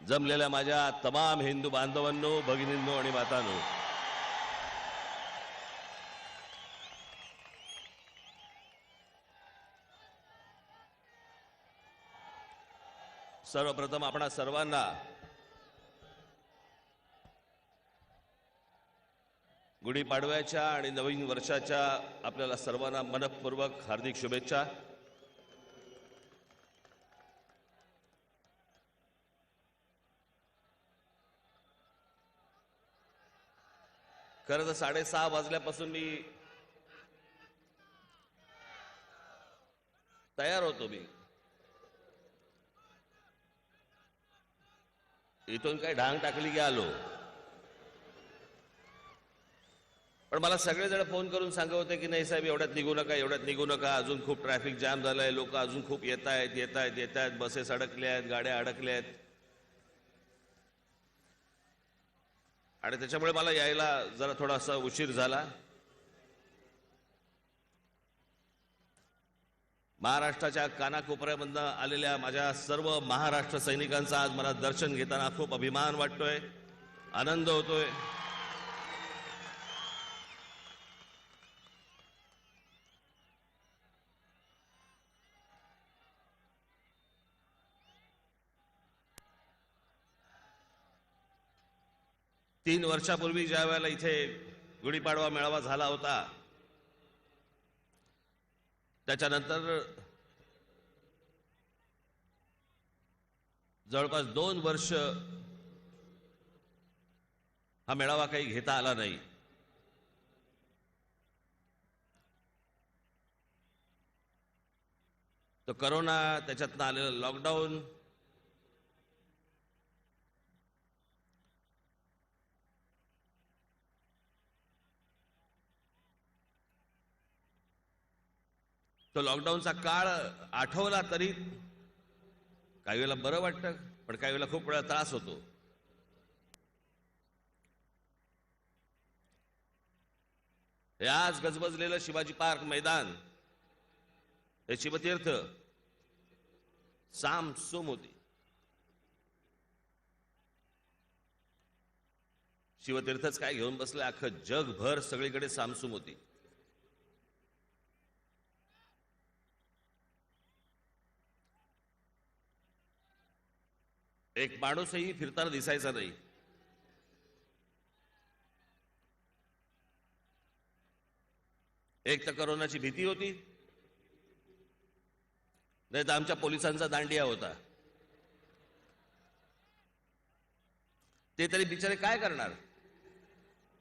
जमलेल्या माझ्या तमाम हिंदू बांधवांनो, भगिनींनो आणि मातांनो, सर्वप्रथम आपणा सर्वांना गुढीपाडव्याच्या आणि नवीन वर्षाच्या आपल्याला सर्वांना मनपूर्वक हार्दिक शुभेच्छा। खरं तर 6:30 वाजल्यापासून मी तयार होतो। मी इथून काही ढांग टाकली की आलो, पण मला सगळेजण फोन करून सांगत होते की नाही साहेब एवढ्यात निघू नका, एवढ्यात निघू नका, अजून खूप ट्रॅफिक जाम झालंय, लोक अजून खूप येत आहेत, बसेस अडकल्या आहेत, गाड्या अडकल्या आहेत, आणि त्याच्यामुळे मला यायला जरा थोडासा उशीर झाला। महाराष्ट्राच्या कानाकोपऱ्यामधून आलेल्या माझ्या सर्व महाराष्ट्र सैनिकांचा आज मला दर्शन घेताना खूप अभिमान वाटतोय, आनंद होतोय। तीन वर्षापूर्वी ज्या वेळेला इथे गुढीपाडवा मेळावा झाला होता, त्याच्यानंतर जवळपास 2 वर्ष हा मेळावा काही घेता आला नाही। तो कोरोना, त्याच्यातनं आलेलं लॉकडाऊन, तो लॉकडाऊनचा काळ आठवला तरी काही वेळेला बरं वाटतं, पण काही वेळेला खूप वेळा त्रास होतो। हे आज गजबजलेलं शिवाजी पार्क मैदान, हे शिवतीर्थ सामसूम होती। शिवतीर्थच काय घेऊन बसले, अख्खं जगभर सगळीकडे सामसूम होती। एक माणूसही फिरताना दिसायचा नाही। एक तर कोरोनाची भीती होती, नाही तर आमच्या पोलिसांचा दांडिया होता। ते तरी बिचारे काय करणार?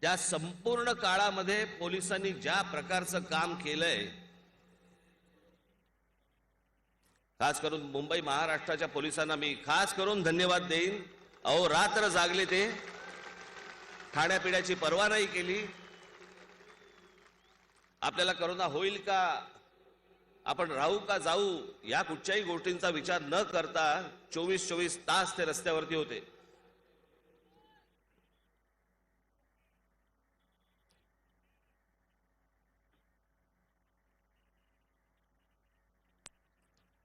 त्या संपूर्ण काळामध्ये पोलिसांनी ज्या प्रकारचं काम केलंय, खास करून मुंबई महाराष्ट्राच्या पोलिसांना मी खास करून धन्यवाद देईन। अहो रात्र जागले, ते खाण्यापिण्याची पर्वा नाही केली। आपल्याला कोरोना होईल का, आपण राहू का जाऊ, या कुठच्याही गोष्टींचा विचार न करता 24 तास ते रस्त्यावरती होते।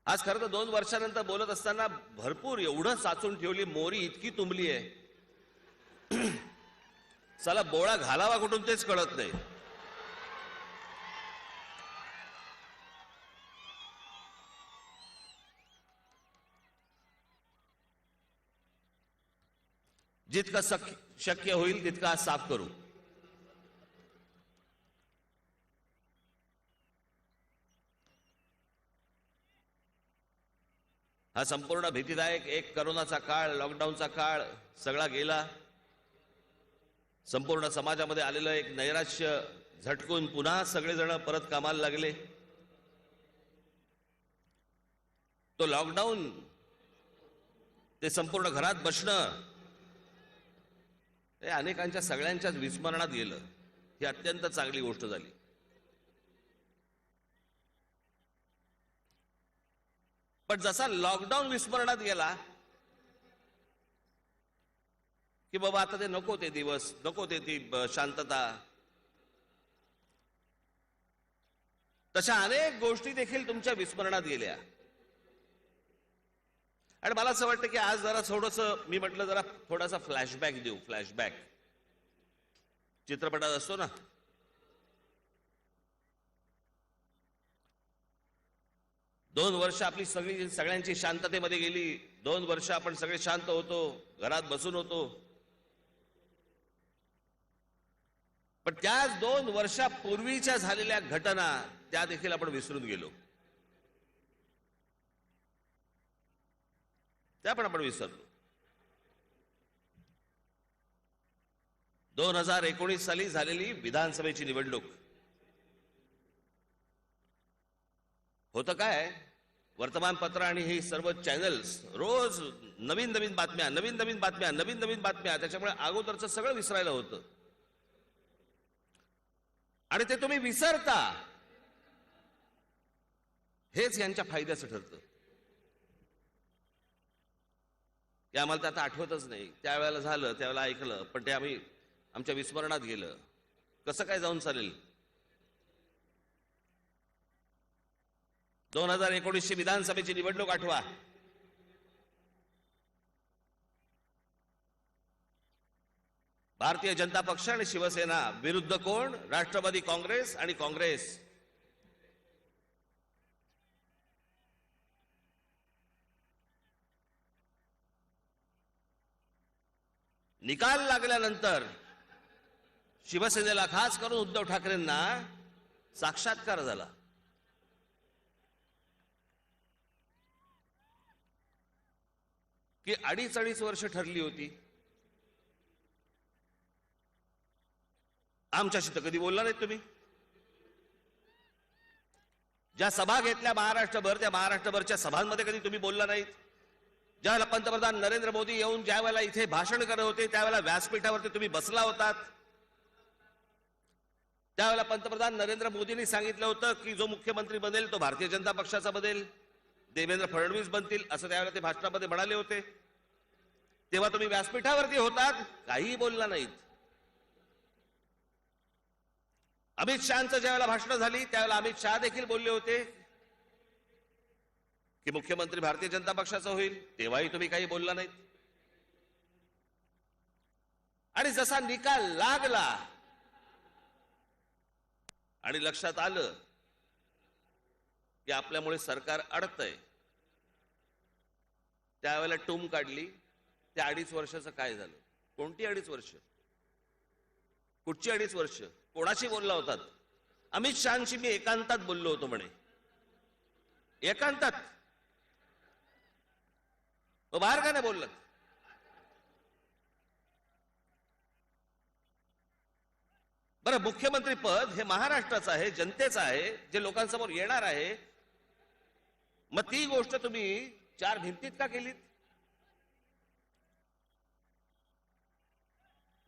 आज खरं तर 2 वर्षानंतर बोलत असताना भरपूर एवढं साचून ठेवली, मोरी इतकी तुंबली आहे, चला बोळा घालावा कुठून तेच कळत नाही। जितकं शक्य होईल तितकं आज साफ करू। हा संपूर्ण भीतीदायक एक कोरोनाचा काळ, लॉकडाऊनचा काळ सगळा गेला। संपूर्ण समाजामध्ये आलेलं एक नैराश्य झटकून पुन्हा सगळेजण परत कामाला लागले। तो लॉकडाऊन, ते संपूर्ण घरात बसणं, हे अनेकांच्या सगळ्यांच्याच विस्मरणात गेलं। ही अत्यंत चांगली गोष्ट झाली। पण जसा लॉकडाऊन विस्मरणात गेला की बाबा आता ते नको, ते दिवस नको, ते ती शांतता, तशा अनेक गोष्टी देखील तुमच्या विस्मरणात गेल्या। आणि मला असं वाटतं की आज जरा थोडंसं मी म्हटलं जरा थोडासा फ्लॅशबॅक देऊ. फ्लॅशबॅक चित्रपटात असतो ना, 2 वर्ष आपली सगळ्यांची शांततेमध्ये गेली. 2 वर्ष आपण सगळे शांत होतो, घरात बसून होतो. पण त्याच 2 वर्षापूर्वीच्या झालेल्या घटना त्या देखील आपण विसरून गेलो. त्या पण आपण विसरलो. 2019 साली झालेली विधानसभेची निवडणूक. होतं काय, वर्तमानपत्र आणि ही सर्व चॅनल्स रोज नवीन नवीन बातम्या, नवीन नवीन बातम्या, नवीन नवीन बातम्या. त्याच्यामुळे अगोदरचं सगळं विसरायला होतं आणि ते तुम्ही विसरता. हेच यांच्या फायद्याचं ठरतं. ते आम्हाला आता आठवतच नाही. त्यावेळेला झालं, त्यावेळेला ऐकलं, पण ते आम्ही आमच्या विस्मरणात गेलं. कसं काय जाऊन चालेल? 2019ची विधानसभेची निवडणूक आठवा. भारतीय जनता पक्ष आणि शिवसेना विरुद्ध कोण? राष्ट्रवादी काँग्रेस आणि काँग्रेस. निकाल लागल्यानंतर शिवसेनेला, खास करून उद्धव ठाकरेंना साक्षात्कार झाला. की 2.5 वर्ष ठरली होती. आमच्याशी तर कधी बोलला नाहीत तुम्ही. ज्या सभा घेतल्या महाराष्ट्रभर, त्या महाराष्ट्रभरच्या सभांमध्ये कधी तुम्ही बोलला नाहीत. ज्यावेळेला पंतप्रधान नरेंद्र मोदी येऊन ज्यावेळेला इथे भाषण करत होते, त्यावेळेला व्यासपीठावरती तुम्ही बसला होतात. त्यावेळेला पंतप्रधान नरेंद्र मोदींनी सांगितलं होतं की जो मुख्यमंत्री बनेल तो भारतीय जनता पक्षाचा बनेल, देवेंद्र फडणवीस बनतील, असं त्यावेळेला ते भाषणामध्ये म्हणाले होते. तेव्हा तुम्ही व्यासपीठावरती होतात, काहीही बोलला नाहीत. अमित शहांचं ज्यावेळेला भाषण झाली त्यावेळेला अमित शहा देखील बोलले होते की मुख्यमंत्री भारतीय जनता पक्षाचा होईल, तेव्हाही तुम्ही काही बोलला नाहीत. आणि जसा निकाल लागला आणि लक्षात आलं की आपल्यामुळे सरकार अडतंय, त्यावेळेला टूम काढली. त्या 2.5 वर्षाचं काय झालं? कोणती 2.5 वर्ष? कुठची 2.5 वर्ष? कोणाशी बोलला होतात? अमित शहांशी मी एकांतात बोललो होतो म्हणे. एकांतात? बाहेर का नाही बोललात? बरं, मुख्यमंत्री पद हे महाराष्ट्राचं आहे, जनतेचं आहे, जे लोकांसमोर येणार आहे. मग ती गोष्ट तुम्ही 4 भिंतीत का केलीत?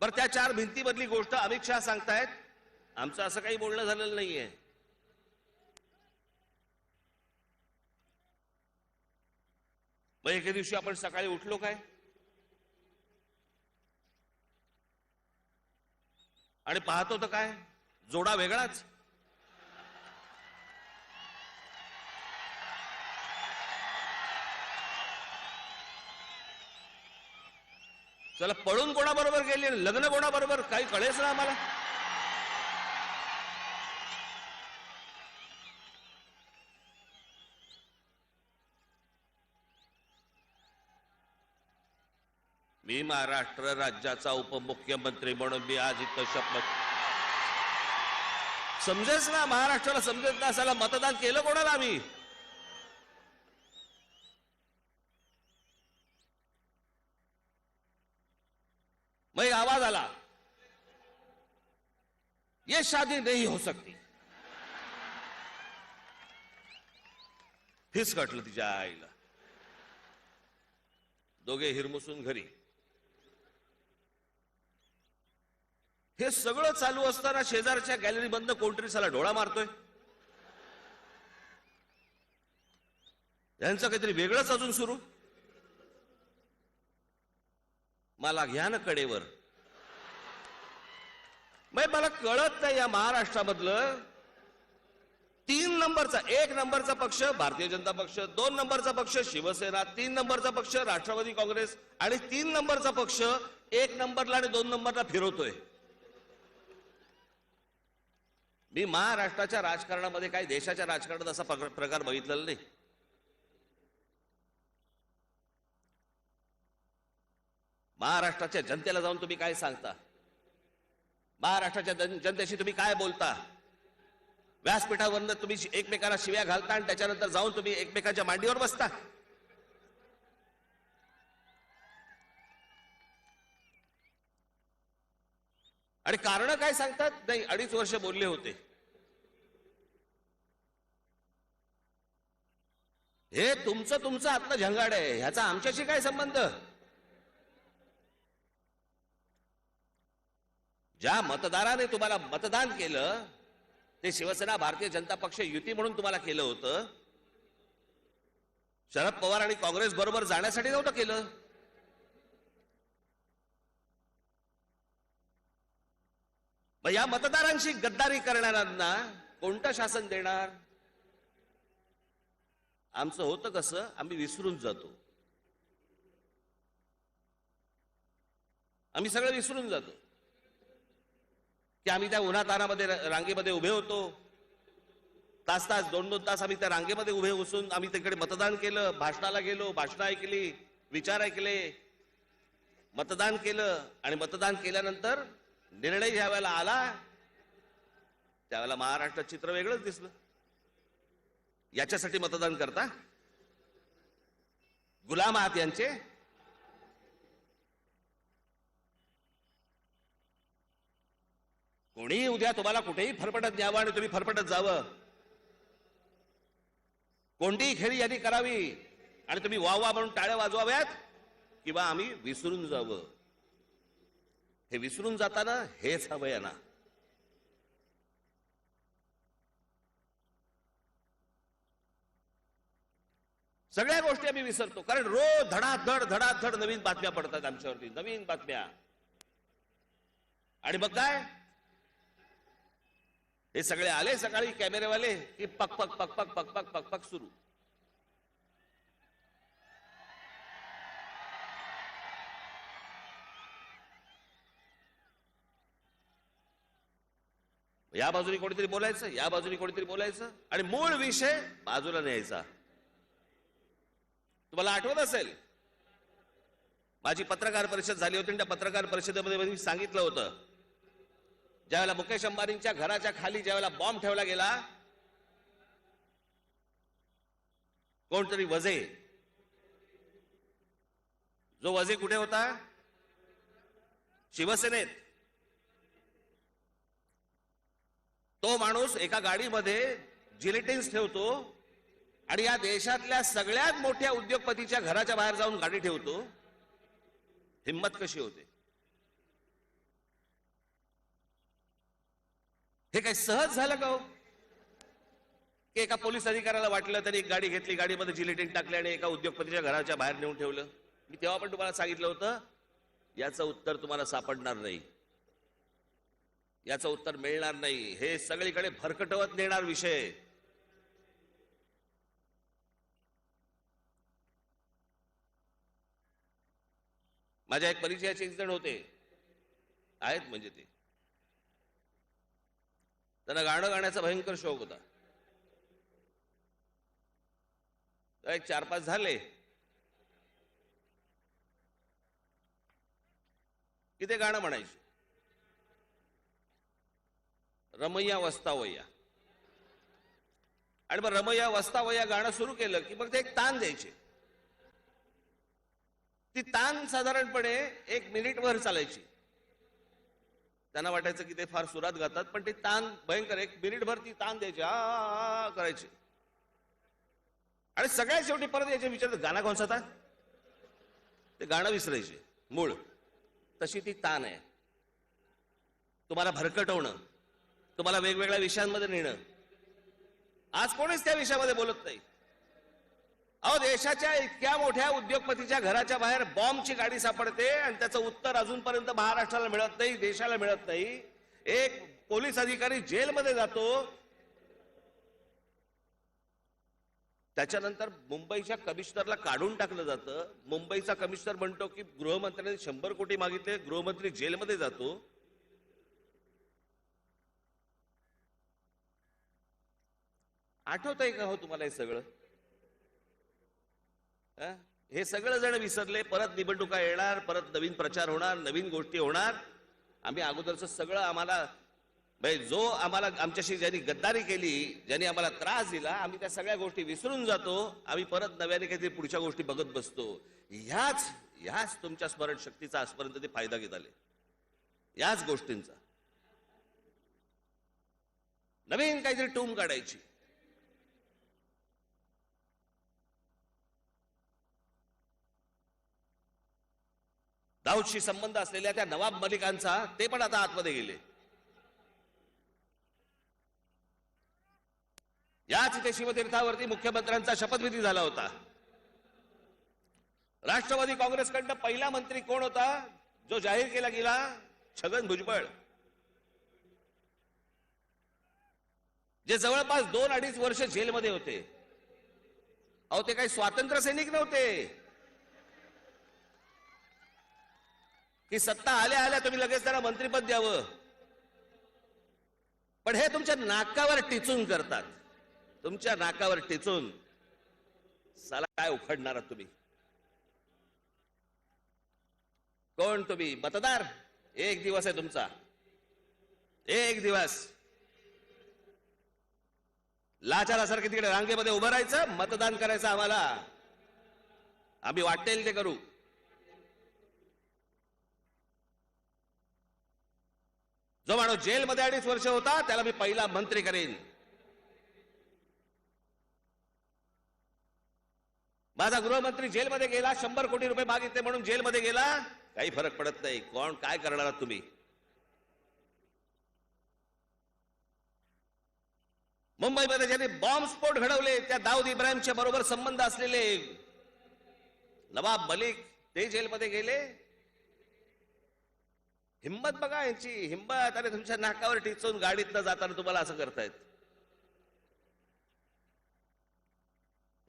बरं, त्या 4 भिंतीमधली गोष्ट अमित शहा सांगतायत, आमचं असं काही बोलणं झालेलं नाहीये. मग एके दिवशी आपण सकाळी उठलो काय आणि पाहतो तर काय, जोडा वेगळाच. चला, पळून कोणाबरोबर गेले, लग्न कोणाबरोबर, काही कळेच ना आम्हाला. मी महाराष्ट्र राज्याचा उपमुख्यमंत्री म्हणून मी आज इथं शपथ. समजेच ना, महाराष्ट्राला समजेच ना. असायला मतदान केलं कोणाला आम्ही? मग एक आवाज आला, ये शादी नहीं हो सकती. फिसकटलं तिच्या आईला. दोघे हिरमुसून घरी. हे सगळं चालू असताना शेजारच्या गॅलरी बंद कोणतरी साला डोळा मारतोय. यांचं काहीतरी वेगळंच अजून सुरू. मला घ्या ना कडेवर. मला कळत नाही या महाराष्ट्रामधलं 3 नंबरचा, 1 नंबरचा पक्ष भारतीय जनता पक्ष, 2 नंबरचा पक्ष शिवसेना, 3 नंबरचा पक्ष राष्ट्रवादी काँग्रेस आणि 3 नंबरचा पक्ष 1 नंबरला आणि 2 नंबरला फिरवतोय. मी महाराष्ट्राच्या राजकारणामध्ये काही देशाच्या राजकारणात असा प्रकार बघितलेला नाही. महाराष्ट्राच्या जनतेला जाऊन तुम्ही काय सांगता, महाराष्ट्राच्या जनतेशी तुम्ही काय बोलता, व्यासपीठावरनं तुम्ही एकमेकांना शिव्या घालता आणि त्याच्यानंतर जाऊन तुम्ही एकमेकांच्या मांडीवर बसता. आणि कारण काय सांगतात, नाही 2.5 वर्ष बोलले होते. हे तुमचं आतलं झंगाड आहे, ह्याचा आमच्याशी काय संबंध. ज्या मतदाराने तुम्हाला मतदान केलं ते शिवसेना भारतीय जनता पक्ष युती म्हणून तुम्हाला केलं होतं. शरद पवार आणि काँग्रेस बरोबर जाण्यासाठी नव्हतं केलं. मग या मतदारांशी गद्दारी करणाऱ्यांना कोणतं शासन देणार. आमचं होतं कसं, आम्ही विसरून जातो, आम्ही सगळं विसरून जातो की आम्ही त्या उन्हातानामध्ये रांगेमध्ये उभे होतो. तास 2-2 तास आम्ही त्या रांगेमध्ये उभे बसून आम्ही तिकडे मतदान केलं, भाषणाला गेलो, भाषणं ऐकली, विचार ऐकले, मतदान केलं. आणि मतदान केल्यानंतर निर्णय ज्या वेळेला आला त्यावेळेला महाराष्ट्रात चित्र वेगळंच दिसलं. याच्यासाठी मतदान करता गुलाम आहात यांचे. कोणी उद्या तुम्हाला कुठेही फरफटत न्यावं आणि तुम्ही फरफटत जावं, कोणतीही खेळी यांनी करावी आणि तुम्ही वा वा म्हणून टाळ्या वाजवाव्यात किंवा आम्ही विसरून जावं. हे विसरून जाताना हेच हवं आहे ना. सगळ्या गोष्टी आम्ही विसरतो कारण रोज धडाधड नवीन बातम्या पडतात आमच्यावरती, नवीन बातम्या. आणि मग काय, हे सगळे आले सकाळी कॅमेरेवाले की पक पक पक पक पक पक पक पक सुरू. या बाजूने कोणीतरी बोलायचं, या बाजूने कोणीतरी बोलायचं आणि मूळ विषय बाजूला न्यायचा. तुम्हाला आठवत असेल माझी पत्रकार परिषद झाली होती, त्या पत्रकार परिषदेमध्ये मी सांगितलं होतं ज्यावेळेला मुकेश अंबानींच्या घराच्या खाली ज्यावेळेला बॉम्ब ठेवला गेला, कोणतरी वझे, जो वझे कुठे होता, शिवसेनेत. तो माणूस एका गाडीमध्ये जिलेटिन्स ठेवतो आणि या देशातल्या सगळ्यात मोठ्या उद्योगपतीच्या घराच्या बाहेर जाऊन गाडी ठेवतो. हिम्मत कशी होते. हे काही सहज झालं का हो की एका पोलीस अधिकाऱ्याला वाटलं त्यांनी एक गाडी घेतली, गाडीमध्ये जिलेटिन टाकले आणि एका उद्योगपतीच्या घराच्या बाहेर नेऊन ठेवलं. मी तेव्हा पण तुम्हाला सांगितलं होतं याचं उत्तर तुम्हाला सापडणार नाही, याचं उत्तर मिळणार नाही. हे सगळीकडे भरकटवत नेणार विषय. माझ्या एक परिचयाचे एक जण होते, आहेत म्हणजे ते, त्यांना गाणं गाण्याचा भयंकर शौक होता. एक 4-5 झाले की ते गाणं म्हणायचे, रमैया वस्तावया. आणि मग रमैया वस्तावया गाणं सुरू केलं की मग ते एक तान द्यायचे. ती तान साधारणपणे 1 मिनिटभर चालायची. त्यांना वाटायचं की ते फार सुरात गातात, पण ती तान भयंकर 1 मिनिटभर ती तान द्यायची, आ करायची. आणि सगळ्यात शेवटी परत याचे विचारत गाणं कोणचं होता, ते गाणं विसरायचे मूळ. तशी ती तान आहे. तुम्हाला भरकटवणं, तुम्हाला वेगवेगळ्या विषयांमध्ये नेणं. आज कोणीच त्या विषयामध्ये बोलत नाही. अहो, देशाच्या इतक्या मोठ्या उद्योगपतीच्या घराच्या बाहेर बॉम्बची गाडी सापडते आणि त्याचं उत्तर अजूनपर्यंत महाराष्ट्राला मिळत नाही, देशाला मिळत नाही. एक पोलीस अधिकारी जेलमध्ये जातो त्याच्यानंतर मुंबईच्या कमिशनरला काढून टाकलं जातं. मुंबईचा कमिशनर म्हणतो की गृहमंत्र्यांनी 100 कोटी मागितले, गृहमंत्री जेलमध्ये जातो. आठवतंय का हो तुम्हाला हे सगळं? हे सगळं जण विसरले. परत निवडणुका येणार, परत नवीन प्रचार होणार, नवीन गोष्टी होणार. आम्ही अगोदरचं सगळं आम्हाला जो आम्हाला आमच्याशी ज्यांनी गद्दारी केली, ज्यांनी आम्हाला त्रास दिला, आम्ही त्या सगळ्या गोष्टी विसरून जातो. आम्ही परत नव्याने काहीतरी पुढच्या गोष्टी बघत बसतो. ह्याच तुमच्या स्मरण शक्तीचा आजपर्यंत ते फायदा घेत आले. याच गोष्टींचा नवीन काहीतरी टूम काढायची. दाऊदशी संबंध असलेल्या त्या नवाब मलिकांचा ते पण आता आतमध्ये गेले. याच इथे शिवतीर्थावरती मुख्यमंत्र्यांचा शपथविधी झाला होता. राष्ट्रवादी काँग्रेसकडनं पहिला मंत्री कोण होता जो जाहीर केला गेला? छगन भुजबळ, जे जवळपास 2-2.5 वर्ष जेलमध्ये होते. अहो, ते काही स्वातंत्र्य सैनिक नव्हते की सत्ता आल्या आल्या तुम्ही लगेच त्यांना मंत्रिपद द्यावं. पण हे तुमच्या नाकावर टिचून करतात. तुमच्या नाकावर टिचून साला काय उखडणार तुम्ही? कोण तुम्ही? मतदार. एक दिवस आहे तुमचा, एक दिवस. लाचारासारखे तिकडे रांगेमध्ये उभं राहायचं, मतदान करायचं आम्हाला. आम्ही वाटेल ते करू. जो माणूस जेलमध्ये 2.5 वर्ष होता त्याला मी पहिला मंत्री करेन. माझा गृहमंत्री जेलमध्ये गेला, 100 कोटी रुपये मागितले म्हणून जेलमध्ये गेला. काही फरक पडत नाही. कोण काय करणार तुम्ही? मुंबईमध्ये ज्यांनी बॉम्बस्फोट घडवले त्या दाऊद इब्राहिमच्या बरोबर संबंध असलेले नवाब मलिक, ते जेलमध्ये गेले. हिम्मत बघा यांची, हिम्मत. आणि तुमच्या नाकावर टिचून गाडीतनं जाताना तुम्हाला असं करतायत.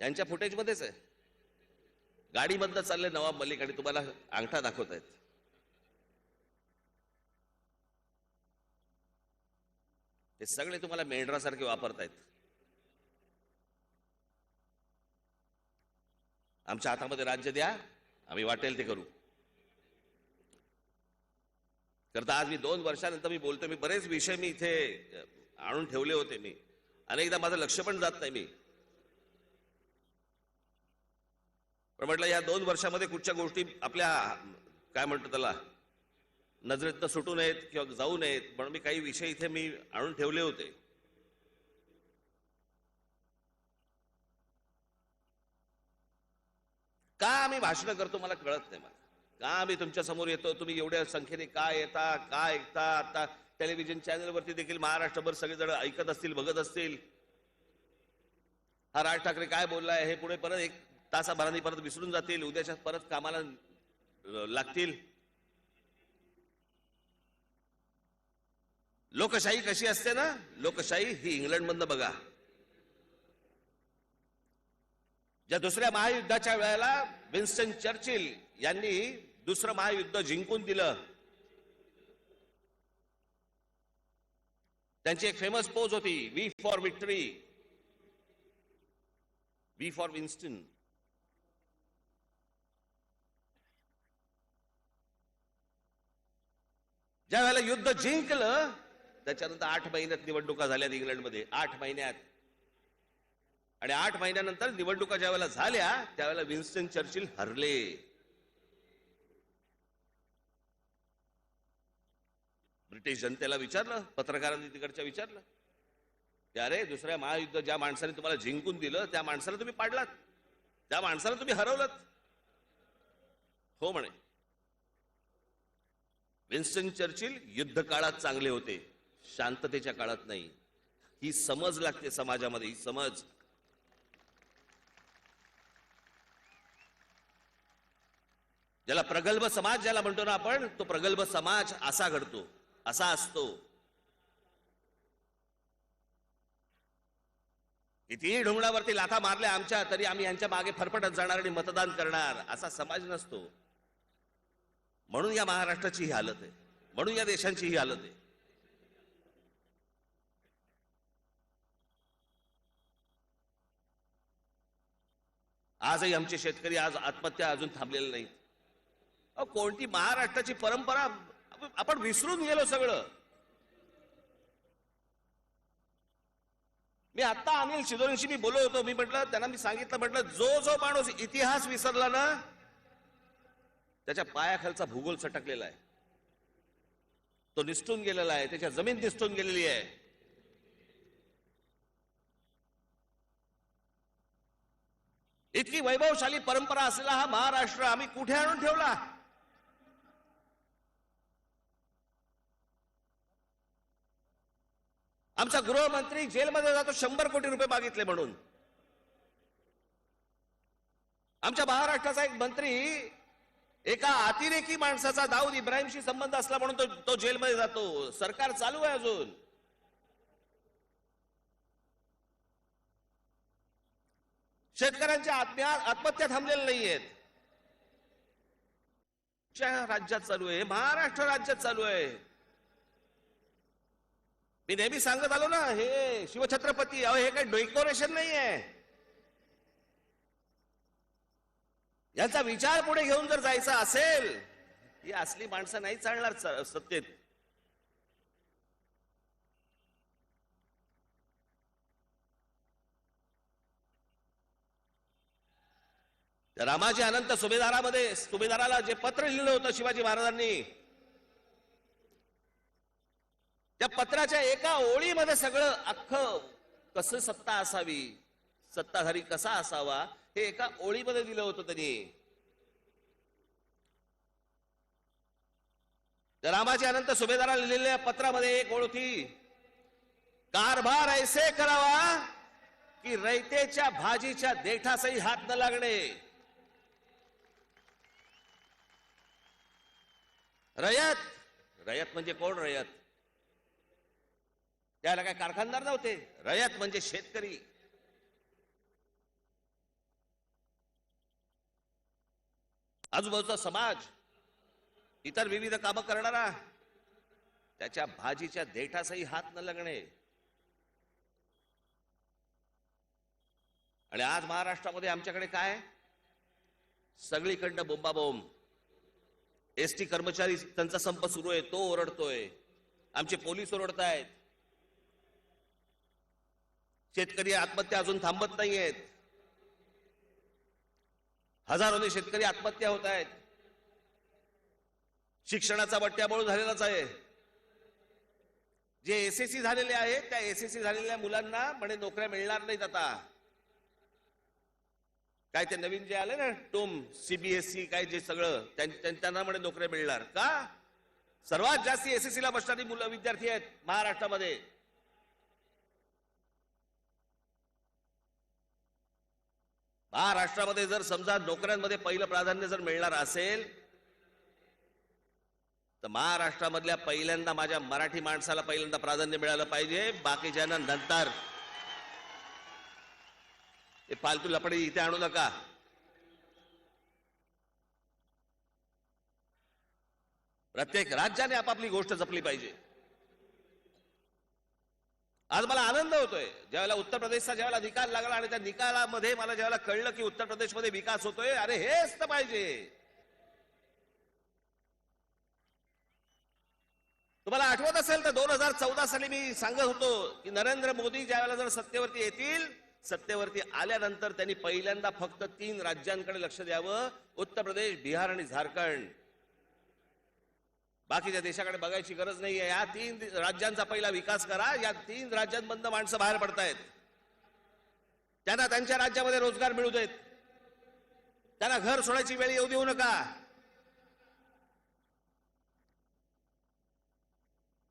यांच्या फुटेजमध्येच आहे. गाडीमधनं चालले नवाब मलिक आणि तुम्हाला अंगठा दाखवतायत. हे सगळे तुम्हाला मेंढरासारखे वापरतायत. आमच्या हातामध्ये राज्य द्या, आम्ही वाटेल ते करू. करता आज मी 2 वर्षानंतर मी बोलतोय. मी बरेच विषय मी इथे आणून ठेवले होते. मी अनेकदा माझं लक्ष पण जात नाही. मी पण म्हटलं या 2 वर्षामध्ये कुठच्या गोष्टी आपल्या काय म्हणतो त्याला नजरेतनं सुटू नयेत किंवा जाऊ नयेत म्हणून मी काही विषय इथे मी आणून ठेवले होते. का आम्ही भाषण करतो मला कळत नाही. मला का आम्ही तुमच्या समोर येतो, तुम्ही एवढ्या संख्येने काय येता, काय ऐकता? आता टेलिव्हिजन चॅनलवरती देखील महाराष्ट्रभर सगळेजण ऐकत असतील, बघत असतील. हा राज ठाकरे काय बोललाय हे पुढे परत 1 तासाभरांनी परत विसरून जातील. उद्याच्या परत कामाला लागतील. लोकशाही कशी असते ना, लोकशाही ही इंग्लंडमधनं बघा. ज्या दुसऱ्या महायुद्धाच्या वेळेला विन्स्टन चर्चिल यांनी दुसरं महायुद्ध जिंकून दिलं. त्यांची एक फेमस पोज होती, V for victory, V for Winston. ज्या वेळेला युद्ध जिंकलं त्याच्यानंतर 8 महिन्यात निवडणुका झाल्या इंग्लंडमध्ये. 8 महिन्यात. आणि 8 महिन्यानंतर निवडणुका ज्या वेळेला झाल्या त्यावेळेला विन्स्टन चर्चिल हरले. ब्रिटिश जनतेला विचारलं, पत्रकारांनी तिकडच्या विचारलं की अरे दुसऱ्या महायुद्ध ज्या माणसाने तुम्हाला जिंकून दिलं त्या माणसाला तुम्ही पाडलात, त्या माणसाला तुम्ही हरवलात. हो म्हणे. विन्स्टन चर्चिल युद्ध काळात चांगले होते, शांततेच्या काळात नाही. ही समज लागते समाजामध्ये. ही समज ज्याला प्रगल्भ समाज ज्याला म्हणतो ना आपण, तो प्रगल्भ समाज असा घडतो, असा असतो. कितीही ढोंगणावरती लाथा मारल्या आमच्या तरी आम्ही यांच्या मागे फरफटत जाणार आणि मतदान करणार असा समाज नसतो. म्हणून या महाराष्ट्राची ही हालत आहे, म्हणून या देशांची ही हालत आहे. आजही आमचे शेतकरी आज आत्महत्या अजून थांबलेल्या नाहीत. कोणती महाराष्ट्राची परंपरा आपण विसरून गेलो सगळं. मी आता अनिल शिदोरेंशी मी बोलत होतो. मी म्हटलं त्यांना, मी सांगितलं, म्हटलं जो माणूस इतिहास विसरला ना त्याच्या पायाखालचा भूगोल सटकलेला आहे, तो निसटून गेलेला आहे, त्याच्या जमीन निसटून गेलेली आहे. इतकी वैभवशाली परंपरा असलेला हा महाराष्ट्र आम्ही कुठे आणून ठेवला? आमचा गृहमंत्री जेलमध्ये जातो 100 कोटी रुपये मागितले म्हणून. आमच्या महाराष्ट्राचा एक मंत्री एका अतिरेकी माणसाचा दाऊद इब्राहिमशी संबंध असला म्हणून तो जेलमध्ये जातो. सरकार चालू आहे अजून. शेतकऱ्यांच्या आत्महत्या थांबलेल्या नाहीयेत. राज्यात चालू आहे, महाराष्ट्र राज्यात चालू आहे. मी नेहमी सांगत आलो ना, हे शिवछत्रपती, अहो हे काही डेकोरेशन नाहीये. यांचा विचार पुढे घेऊन जर जायचा असेल, ही असली माणसं नाही चालणार सत्तेत. रामाजी अनंत सुभेदाराला जे पत्र लिहिलं होतं शिवाजी महाराजांनी, त्या पत्राच्या एका ओळीमध्ये सगळं अख्खं कसं सत्ता असावी, सत्ताधारी कसा असावा, हे एका ओळीमध्ये दिलं होतं त्यांनी. रामाजी अनंत सुभेदाराला लिहिलेल्या पत्रामध्ये एक ओळ होती, कारभार ऐसे करावा की रयतेच्या भाजीच्या देठासही हात न लागणे. रयत म्हणजे कोण? रयत त्याला काय कारखानदार नव्हते. रयत म्हणजे शेतकरी. आजूबाजूचा समाज, इतर विविध कामं करणारा, त्याच्या भाजीच्या देठासही हात न लागणे. आणि आज महाराष्ट्रामध्ये आमच्याकडे काय, सगळीकडनं बोंबाबोंब. एसटी कर्मचारी, त्यांचा संप सुरू आहे, तो ओरडतोय. आमचे पोलीस ओरडतायत. शेतकरी आत्महत्या अजून थांबत नाहीयेत. हजारोने शेतकरी आत्महत्या होत आहेत. शिक्षणाचा बट्ट्याबोळ झालेलाच आहे. जे एसएससी झालेले आहेत, त्या एसएससी झालेल्या मुलांना म्हणे नोकऱ्या मिळणार नाहीत आता. काय ते नवीन जे आले ना, टोम सीबीएसई काय जे सगळं, त्यांना म्हणे नोकऱ्या मिळणार का? सर्वात जास्त एसएससी ला बसणारी मुलं, विद्यार्थी आहेत महाराष्ट्रामध्ये. महाराष्ट्रामध्ये जर समजा नोकऱ्यांमध्ये पहिलं प्राधान्य जर मिळणार असेल, तर महाराष्ट्रामधल्या पहिल्यांदा माझ्या मराठी माणसाला पहिल्यांदा प्राधान्य मिळालं पाहिजे. बाकीच्यांना नंतर. हे फालतू लपडे इथे आणू नका. प्रत्येक राज्याने आपापली गोष्ट जपली पाहिजे. आज मला आनंद होतोय ज्यावेळेला उत्तर प्रदेशचा ज्यावेळेला निकाल लागला आणि त्या निकालामध्ये मला ज्यावेळेला कळलं की उत्तर प्रदेशमध्ये विकास होतोय. अरे हेच तर पाहिजे. तुम्हाला आठवत असेल तर 2014 साली मी सांगत होतो की नरेंद्र मोदी ज्यावेळेला जर सत्तेवरती येतील, सत्तेवरती आल्यानंतर त्यांनी पहिल्यांदा फक्त 3 राज्यांकडे लक्ष द्यावं, उत्तर प्रदेश, बिहार आणि झारखंड. बाकीच्या देशाकडे बघायची गरज नाहीये. या 3 राज्यांचा पहिला विकास करा. या 3 राज्यांमधनं माणसं बाहेर पडतायत. त्यांना त्यांच्या राज्यामध्ये रोजगार मिळू देत. त्यांना घर सोडायची वेळ येऊ देऊ नका.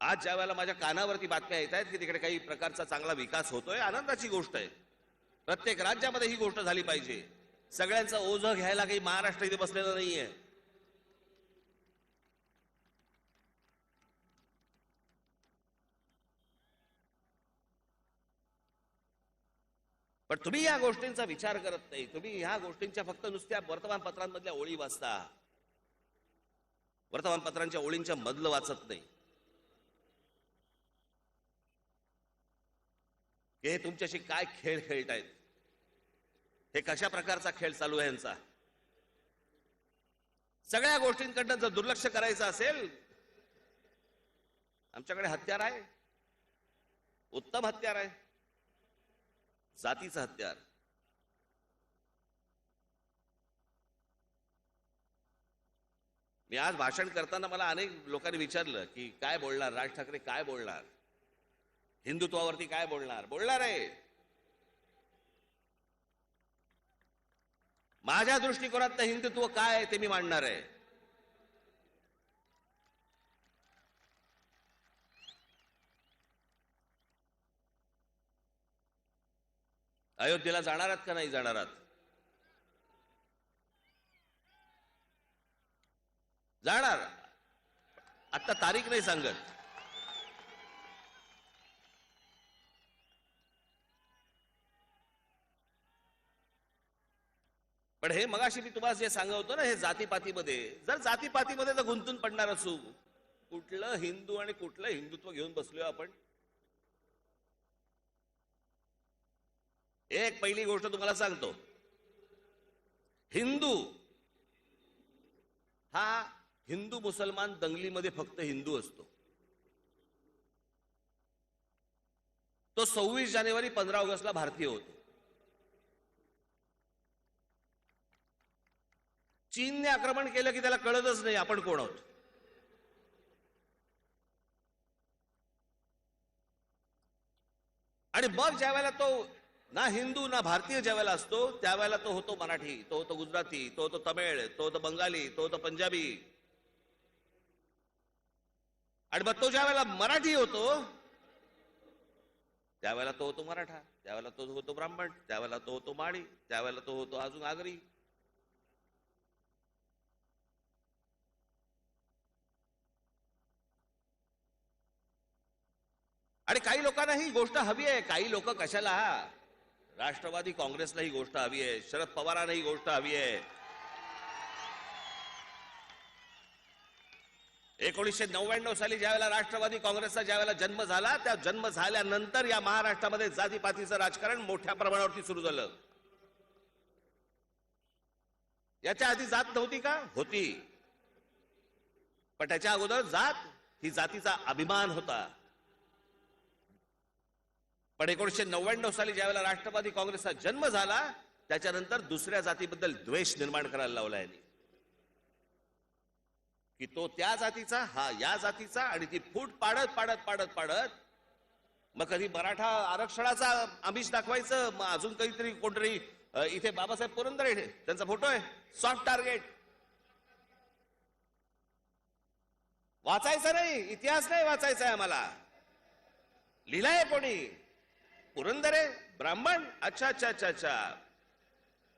आज ज्या वेळेला माझ्या कानावरती बातम्या येत आहेत की तिकडे काही प्रकारचा चांगला विकास होतोय, आनंदाची गोष्ट आहे. प्रत्येक राज्यामध्ये ही गोष्ट झाली पाहिजे. सगळ्यांचं ओझं घ्यायला काही महाराष्ट्र इथे बसलेलं नाहीये. पण तुम्ही या गोष्टींचा विचार करत नाही. तुम्ही ह्या गोष्टींच्या फक्त नुसत्या वर्तमानपत्रांमधल्या ओळी वाचता, वर्तमानपत्रांच्या ओळींच्या मधलं वाचत नाही. हे तुमच्याशी काय खेळ खेळतायत, हे कशा प्रकारचा खेळ चालू आहे यांचा. सगळ्या गोष्टींकडनं जर दुर्लक्ष करायचं असेल, आमच्याकडे हत्यार आहे, उत्तम हत्यार आहे, जातीचं हत्यार. मी आज भाषण करताना मला अनेक लोकांनी विचारलं की काय बोलणार राज ठाकरे, काय बोलणार, हिंदुत्वावरती काय बोलणार. बोलणार आहे. माझ्या दृष्टिकोनात हिंदुत्व काय आहे ते मी मांडणार आहे. अयोध्येला जाणार आहात का नाही जाणार आहात? जाणार. आता तारीख नाही सांगत. पण हे मगाशी मी तुम्हाला जे सांगत होतो ना, हे जातीपातीमध्ये, जर जातीपातीमध्ये जर गुंतून पडणार असू, कुठलं हिंदू आणि कुठलं हिंदुत्व घेऊन बसलोय आपण. एक पहिली गोष्ट तुम्हाला सांगतो, हिंदू हा हिंदू मुसलमान दंगलीमध्ये फक्त हिंदू असतो. तो 26 जानेवारी 15 ऑगस्टला भारतीय होतो. चीनने आक्रमण केलं की त्याला कळतच नाही आपण कोण आहोत. आणि मग ज्यावेळेला तो ना हिंदू ना भारतीय ज्यावेळेला असतो, त्यावेळेला तो होतो मराठी, तो होतो गुजराती, तो होतो तमिळ, तो होतो बंगाली, तो होतो पंजाबी. आणि मग तो ज्यावेळेला मराठी होतो, त्यावेळेला तो होतो मराठा, त्यावेळेला तो होतो ब्राह्मण, त्यावेळेला तो होतो माळी, त्यावेळेला तो होतो अजून आगरी. आणि काही लोकांना ही गोष्ट हवी आहे. काही लोक कशाला, राष्ट्रवादी काँग्रेसला ही गोष्ट हवी आहे, शरद पवारांना ही गोष्ट हवी आहे. 1999 साली ज्यावेळेला राष्ट्रवादी काँग्रेसचा ज्यावेळेला जन्म झाला, त्या जन्म झाल्यानंतर या महाराष्ट्रामध्ये जातीपातीचं राजकारण मोठ्या प्रमाणावरती सुरू झालं. याच्या आधी जात नव्हती का? होती. पण त्याच्या अगोदर जात ही जातीचा अभिमान होता. पण 1999 साली ज्यावेळेला राष्ट्रवादी काँग्रेसचा जन्म झाला, त्याच्यानंतर दुसऱ्या जातीबद्दल द्वेष निर्माण करायला लावला आहे, की तो त्या जातीचा, हा या जातीचा. आणि ती फूट पाडत पाडत पाडत पाडत मग कधी मराठा आरक्षणाचा आमिष दाखवायचं, मग अजून काहीतरी कोणतरी. इथे बाबासाहेब पुरंदरे त्यांचा फोटो आहे, सॉफ्ट टार्गेट. वाचायचं नाही, इतिहास नाही वाचायचा आहे आम्हाला, लिहिलाय कोणी? पुरंदरे ब्राह्मण. अच्छा अच्छा अच्छा अच्छा,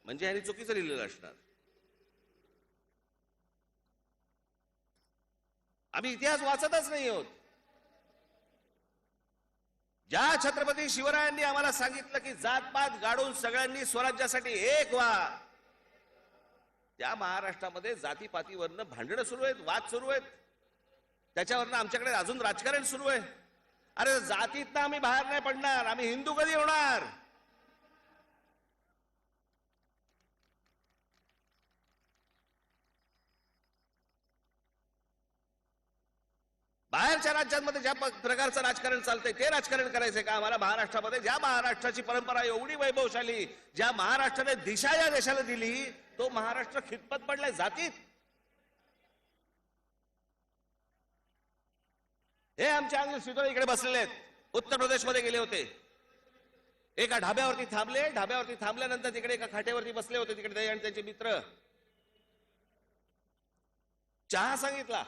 म्हणजे ह्यांनी चुकीचं लिहिलेलं असणार. आम्ही इतिहास वाचतच नाही आहोत. ज्या छत्रपती शिवरायांनी आम्हाला सांगितलं की जातपात गाडून सगळ्यांनी स्वराज्यासाठी एक व्हा, त्या महाराष्ट्रामध्ये जातीपातीवरनं भांडणं सुरू आहेत, वाद सुरू आहेत. त्याच्यावरनं आमच्याकडे अजून राजकारण सुरू आहे. अरे जातीतनं आम्ही बाहेर नाही पडणार, आम्ही हिंदू कधी होणार? बाहेरच्या राज्यांमध्ये ज्या प्रकारचं राजकारण चालतंय ते राजकारण करायचंय का आम्हाला महाराष्ट्रामध्ये? ज्या महाराष्ट्राची परंपरा एवढी वैभवशाली, ज्या महाराष्ट्राने दिशा या देशाला दिली, तो महाराष्ट्र खितपत पडलाय जातीत. हे आमचे अनिल सिद्धोळे इकडे बसलेले आहेत, उत्तर प्रदेशमध्ये गेले होते. एका ढाब्यावरती थांबले, ढाब्यावरती थांबल्यानंतर तिकडे एका खाट्यावरती बसले होते, तिकडे ते आणि त्यांचे मित्र. चहा सांगितला.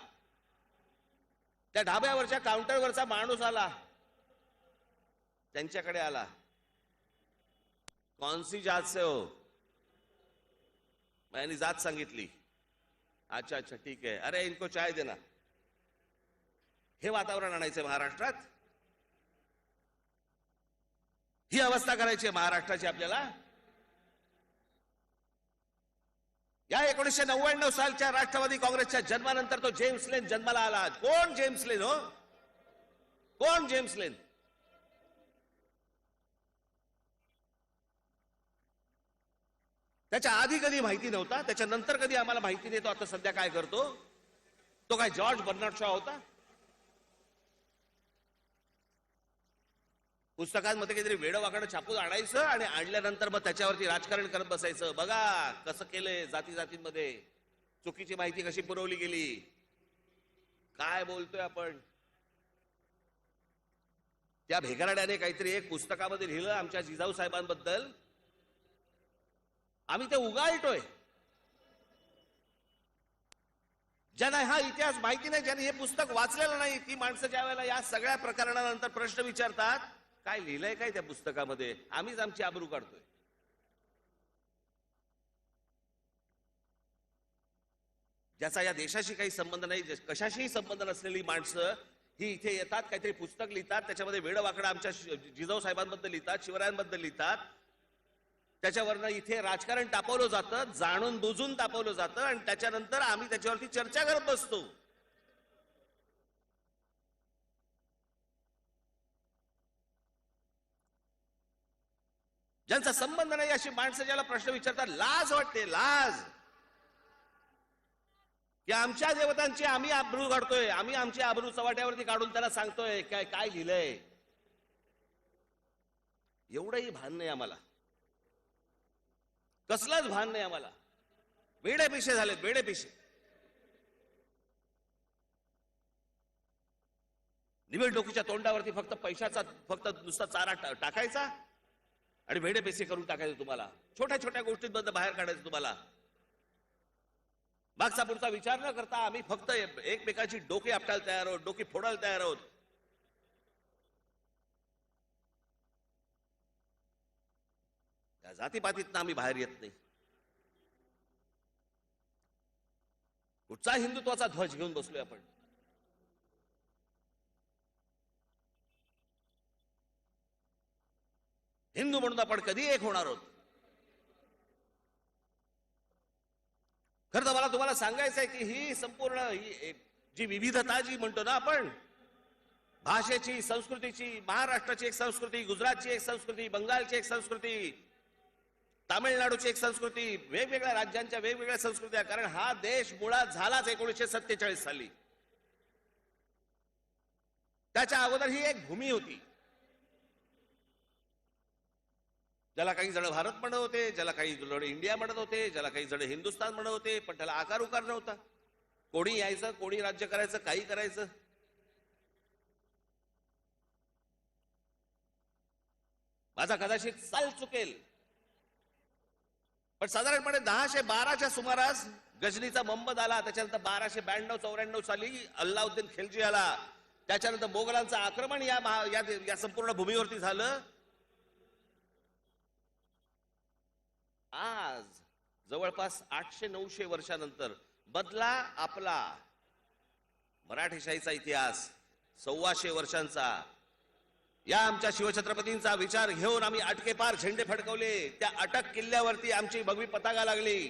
त्या ढाब्यावरच्या काउंटरवरचा माणूस आला, त्यांच्याकडे आला. कौन सी जात से हो? मैंने जात सांगितली. अच्छा अच्छा ठीक है, अरे इनको चाय देना. हे वातावरण आणायचं महाराष्ट्रात. ही अवस्था करायची आहे महाराष्ट्राची आपल्याला. या 1999 सालच्या राष्ट्रवादी काँग्रेसच्या जन्मानंतर तो जेम्स लेन जन्माला आला. कोण जेम्स लेन हो? कोण जेम्स लेन? त्याच्या आधी कधी माहिती नव्हता, त्याच्यानंतर कधी आम्हाला माहिती नाही. तो आता सध्या काय करतो? तो काय जॉर्ज बर्नार्ड शॉ होता? पुस्तकांमध्ये काहीतरी वेडं वाकडं छापून आणायचं आणि आणल्यानंतर मग त्याच्यावरती राजकारण करत बसायचं. बघा कसं केलंय, जाती जातींमध्ये चुकीची माहिती कशी पुरवली गेली. काय बोलतोय आपण? त्या भेगारड्याने काहीतरी एक पुस्तकामध्ये लिहिलं आमच्या जिजाऊ साहेबांबद्दल. आम्ही ते उगाळतोय. ज्यांना हा इतिहास माहिती नाही, ज्यांनी हे पुस्तक वाचलेलं नाही, ती माणसं ज्या वेळेला या सगळ्या प्रकरणानंतर प्रश्न विचारतात, काय लिहिलंय काय त्या पुस्तकामध्ये, आम्हीच आमची आबरू काढतोय. ज्याचा या देशाशी काही संबंध नाही, कशाशीही संबंध नसलेली माणसं ही इथे येतात, काहीतरी पुस्तक लिहितात, त्याच्यामध्ये वेडवाकडं आमच्या जिजाऊ साहेबांबद्दल लिहितात, शिवरायांबद्दल लिहितात. त्याच्यावरनं इथे राजकारण तापवलं जातं, जाणून बुजून तापवलं जातं आणि त्याच्यानंतर आम्ही त्याच्यावरती चर्चा करत बसतो. ज्यांचा संबंध नाही अशी माणसं ज्याला प्रश्न विचारतात, लाज वाटते. लाज की आमच्या देवतांची आम्ही आबरू काढतोय, आम्ही आमची आबरू चव्हाट्यावरती काढून त्याला सांगतोय काय काय लिहिलंय. एवढंही भान नाही आम्हाला, कसलंच भान नाही आम्हाला. बेडेपिशे झाले, बेडेपिशे. निवडणुकीच्या तोंडावरती फक्त पैशाचा, फक्त नुसता चारा टाकायचा आणि भेडेपेसे करून टाकायचं. तुम्हाला छोट्या छोट्या गोष्टींबद्दल बाहेर काढायचं. तुम्हाला मागचा पुढचा विचार न करता आम्ही फक्त एकमेकांची डोके आपटायला तयार आहोत, डोके फोडायला तयार आहोत. या जातीपातीतनं आम्ही बाहेर येत नाही. कुठचा हिंदुत्वाचा ध्वज घेऊन बसलोय आपण? हिंदू म्हणून आपण कधी एक होणार आहोत? खरं तर मला तुम्हाला सांगायचं आहे की ही संपूर्ण जी विविधता जी म्हणतो ना आपण, भाषेची, संस्कृतीची, महाराष्ट्राची एक संस्कृती, गुजरातची एक संस्कृती, बंगालची एक संस्कृती, तामिळनाडूची एक संस्कृती, वेगवेगळ्या राज्यांच्या वेगवेगळ्या संस्कृत्या. कारण हा देश मुळात झालाच 1947 साली. त्याच्या अगोदर ही एक भूमी होती. ज्याला काही जण भारत म्हणत होते, ज्याला काही जण इंडिया म्हणत होते, ज्याला काही जण हिंदुस्थान म्हणत होते, पण त्याला आकार उकार नव्हता. कोणी यायचं, कोणी राज्य करायचं, काही करायचं. माझा कदाचित चाल चुकेल, पण साधारणपणे 1012च्या सुमारास गजनीचा मोहम्मद आला. त्याच्यानंतर 1292-94 साली अल्लाउद्दीन खिलजी आला. त्याच्यानंतर मोगलांचं आक्रमण या संपूर्ण भूमीवरती झालं. आज जवळपास 800-900 वर्षानंतर बदला आपला मराठेशाहीचा इतिहास 125 वर्षांचा. या आमच्या शिवछत्रपतींचा विचार घेऊन आम्ही अटकेपार झेंडे फडकवले. त्या अटक किल्ल्यावरती आमची भगवी पताका लागली.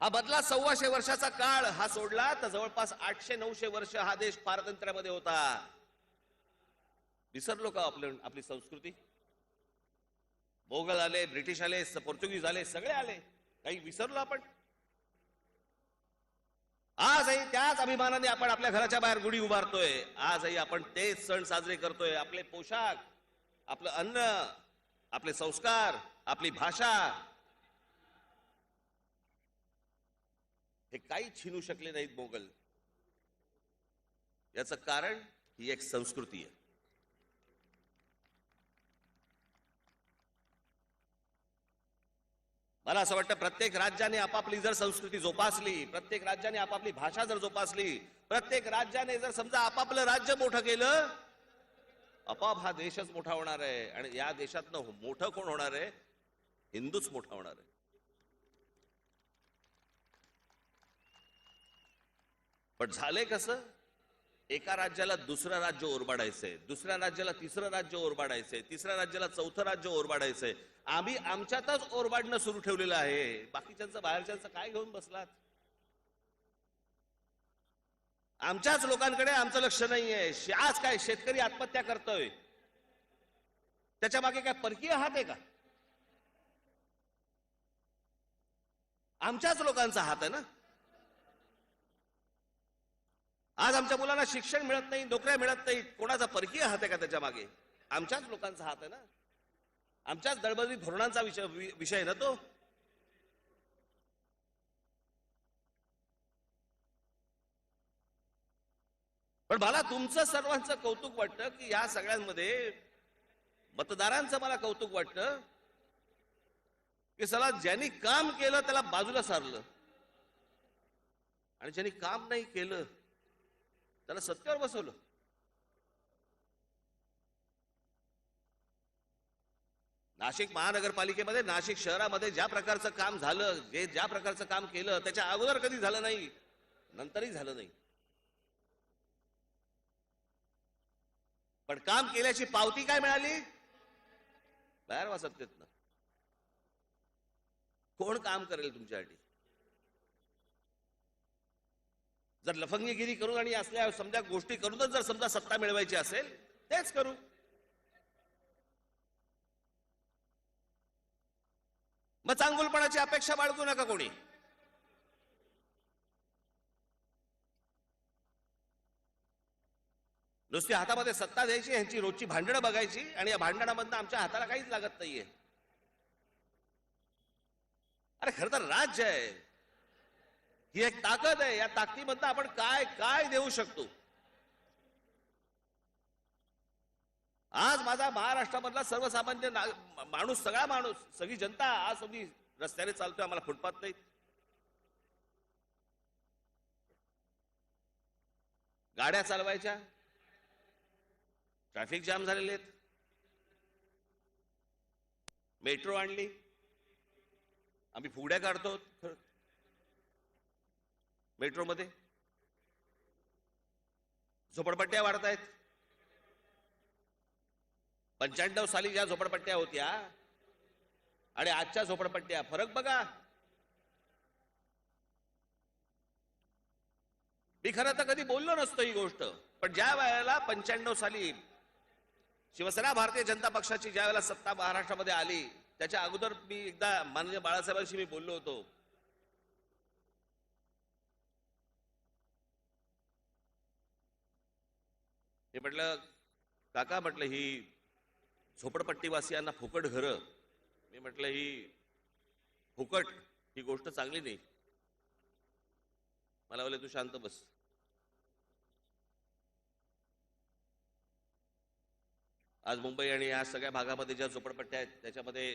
हा बदला 125 वर्षाचा काळ हा सोडला तर जवळपास 800-900 वर्ष हा देश पारतंत्र्यामध्ये होता. विसरलो का आपली संस्कृती? मोगल आले, ब्रिटिश आले, पोर्तुगीज आले, सगळे आले. काही विसरलो आपण? आजही त्याच अभिमानाने आपण आपल्या घराच्या बाहेर गुढी उभारतोय. आजही आपण तेच सण साजरे करतोय. आपले पोशाख, आपलं अन्न, आपले संस्कार, आपली भाषा हे काही छिनू शकले नाहीत मोगल. याचं कारण ही एक संस्कृती आहे. मला असं वाटतं प्रत्येक राज्याने आपापली जर संस्कृती जोपासली, प्रत्येक राज्याने आपापली भाषा जर जोपासली, प्रत्येक राज्याने जर समजा आपापलं राज्य मोठं केलं, आपाप हा देशच मोठा होणार आहे. आणि या देशातनं मोठं कोण होणार आहे? हिंदूच मोठा होणार आहे. पण झाले कसं? एका राज्याला दुसरं राज्य ओरबाडायचंय, दुसऱ्या राज्याला तिसरं राज्य ओरबाडायचंय, तिसऱ्या राज्याला चौथं राज्य ओरबाडायचंय. आम्ही आमच्यातच ओरबाडणं सुरू ठेवलेलं आहे. बाकीच्यांचं बाहेरच्यांचं काय घेऊन बसलात? आमच्याच लोकांकडे आमचं लक्ष नाहीये. आज काय शेतकरी आत्महत्या करतोय, त्याच्या मागे काय परकीय हात आहे का? आमच्याच लोकांचा हात आहे ना. आज आमच्या मुलांना शिक्षण मिळत नाही, नोकऱ्या मिळत नाहीत, कोणाचा परकीय हात आहे का त्याच्या मागे? आमच्याच लोकांचा हात आहे ना. आमच्याच दळबदरी धोरणांचा विषय ना तो. पण मला तुमचं सर्वांचं कौतुक वाटतं की या सगळ्यांमध्ये मतदारांचं मला कौतुक वाटतं की चला ज्यांनी काम केलं त्याला बाजूला सारलं आणि ज्यांनी काम नाही केलं त्याला सत्तेवर बसवलं. नाशिक महानगरपालिकेमध्ये, नाशिक शहरामध्ये ज्या प्रकारचं काम झालं, ज्या प्रकारचं काम केलं त्याच्या अगोदर कधी झालं नाही, नंतरही झालं नाही. पण काम केल्याची पावती काय मिळाली? बाहेर वा सत्तेतनं. कोण काम करेल तुमच्यासाठी? जर लफंगीगिरी करून आणि असल्या समजा गोष्टी करूनच जर समजा सत्ता मिळवायची असेल, तेच करू. मग चांगुलपणाची अपेक्षा बाळगू नका कोणी. नुसती हातामध्ये सत्ता द्यायची, यांची रोजची भांडणं बघायची आणि या भांडणामधनं आमच्या हाताला काहीच लागत नाहीये. अरे खरं तर राज्य आहे, ही एक ताकद आहे. या ताकदीमधनं आपण काय काय देऊ शकतो. आज माझा महाराष्ट्रामधला सर्वसामान्य माणूस, सगळा माणूस, सगळी जनता आज आम्ही रस्त्याने चालतोय, आम्हाला फुटपाथ नाही, गाड्या चालवायच्या, ट्रॅफिक जाम झालेले आहेत. मेट्रो आणली, आम्ही फुगड्या काढतो मेट्रोमध्ये. झोपडपट्ट्या वाढतायत. 95 साली ज्या झोपडपट्ट्या होत्या आणि आजच्या झोपडपट्ट्या, फरक बघा. मी खरं तर कधी बोललो नसतो ही गोष्ट, पण ज्या वेळेला 95 साली शिवसेना भारतीय जनता पक्षाची ज्या वेळेला सत्ता महाराष्ट्रामध्ये आली, त्याच्या अगोदर मी एकदा माननीय बाळासाहेबांशी मी बोललो होतो. मी म्हटलं, काका म्हटलं ही झोपडपट्टीवासियांना फुकट घरं, मी म्हटलं ही फुकट ही गोष्ट चांगली नाही. मला बोलले तू शांत बस. आज मुंबई आणि या सगळ्या भागामध्ये ज्या झोपडपट्ट्या आहेत त्याच्यामध्ये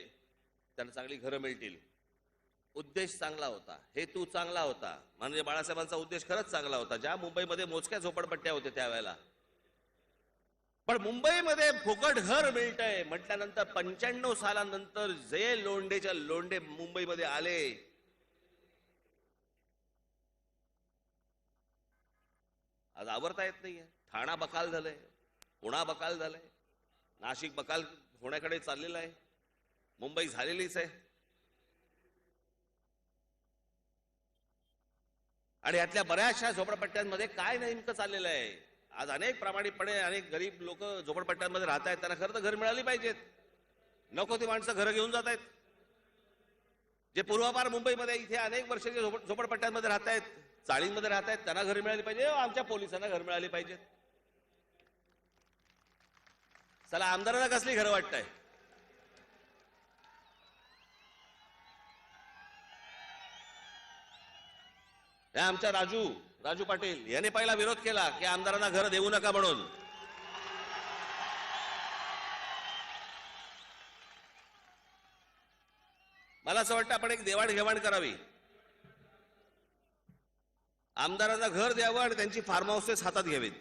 त्यांना चांगली घरं मिळतील. उद्देश चांगला होता, हेतू चांगला होता. माननीय बाळासाहेबांचा उद्देश खरंच चांगला होता. ज्या मुंबईमध्ये मोजक्या झोपडपट्ट्या होत्या त्यावेळेला, पण मुंबईमध्ये फुकट घर मिळतंय म्हटल्यानंतर 95 सालानंतर जे लोंढेच्या लोंढे मुंबईमध्ये आले, आज आवरता येत नाहीये. ठाणा बकाल झालंय, पुणा बकाल झालंय, नाशिक बकाल होण्याकडे चाललेलं आहे, मुंबई झालेलीच आहे. आणि यातल्या बऱ्याचशा झोपडपट्ट्यांमध्ये काय नेमकं चाललेलं आहे? आज अनेक प्रामाणिकपणे अनेक गरीब लोक झोपडपट्ट्यांमध्ये राहत आहेत, त्यांना खरं तर घर मिळाली पाहिजेत. नको ती माणसं घरं घेऊन जात आहेत. जे पूर्वापार मुंबईमध्ये इथे अनेक वर्षाचे झोपडपट्ट्यांमध्ये राहत आहेत, चाळींमध्ये राहत आहेत, त्यांना घरं मिळाली पाहिजे. आमच्या पोलिसांना घर मिळाली पाहिजेत. चला, आमदारांना कसली घरं वाटतंय? आमच्या राजू पाटील यांनी पहिला विरोध केला की आमदारांना घर देऊ नका म्हणून. मला असं वाटतं आपण एक देवाणघेवाण करावी. आमदारांना घर द्यावं आणि त्यांची फार्म हाऊसेस हातात घ्यावीत.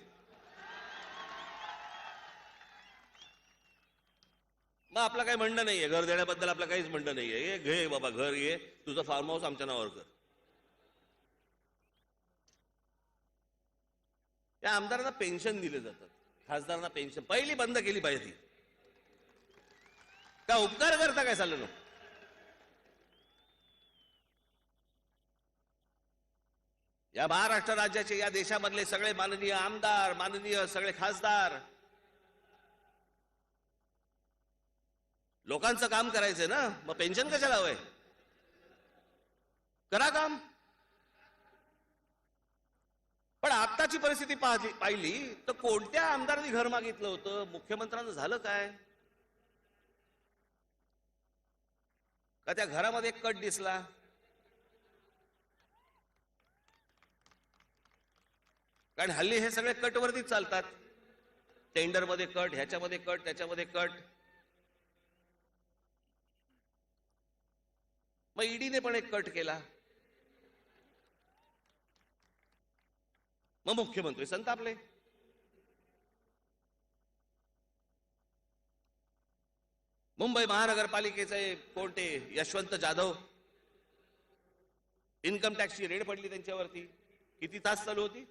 मग आपलं काही म्हणणं नाहीये, घर देण्याबद्दल आपलं काहीच म्हणणं नाहीये. घे बाबा, घर घे, तुझं फार्म हाऊस आमच्या नावावर कर. त्या आमदारांना पेन्शन दिले जातात, खासदारांना पेन्शन पहिली बंद केली पाहिजे ती. का उपकार करता काय चाललं? या महाराष्ट्र राज्याचे, या देशामधले सगळे माननीय आमदार, माननीय सगळे खासदार लोकांचं काम करायचंय ना, मग पेन्शन कशाला हवंय? करा काम. पण आत्ताची परिस्थिती पाहिली तर कोणत्या आमदारांनी घर मागितलं होतं? मुख्यमंत्र्यांना झालं काय? का त्या घरामध्ये एक कट दिसला? कारण हल्ली हे सगळे कटवरतीच चालतात. टेंडरमध्ये कट, ह्याच्यामध्ये कट, त्याच्यामध्ये कट. मग ईडीने पण एक कट केला. मग मुख्यमंत्री संतापले. मुंबई महानगरपालिकेचे कोणते यशवंत जाधव, इन्कम टॅक्सची रेड पडली त्यांच्यावरती. किती तास चालू होती?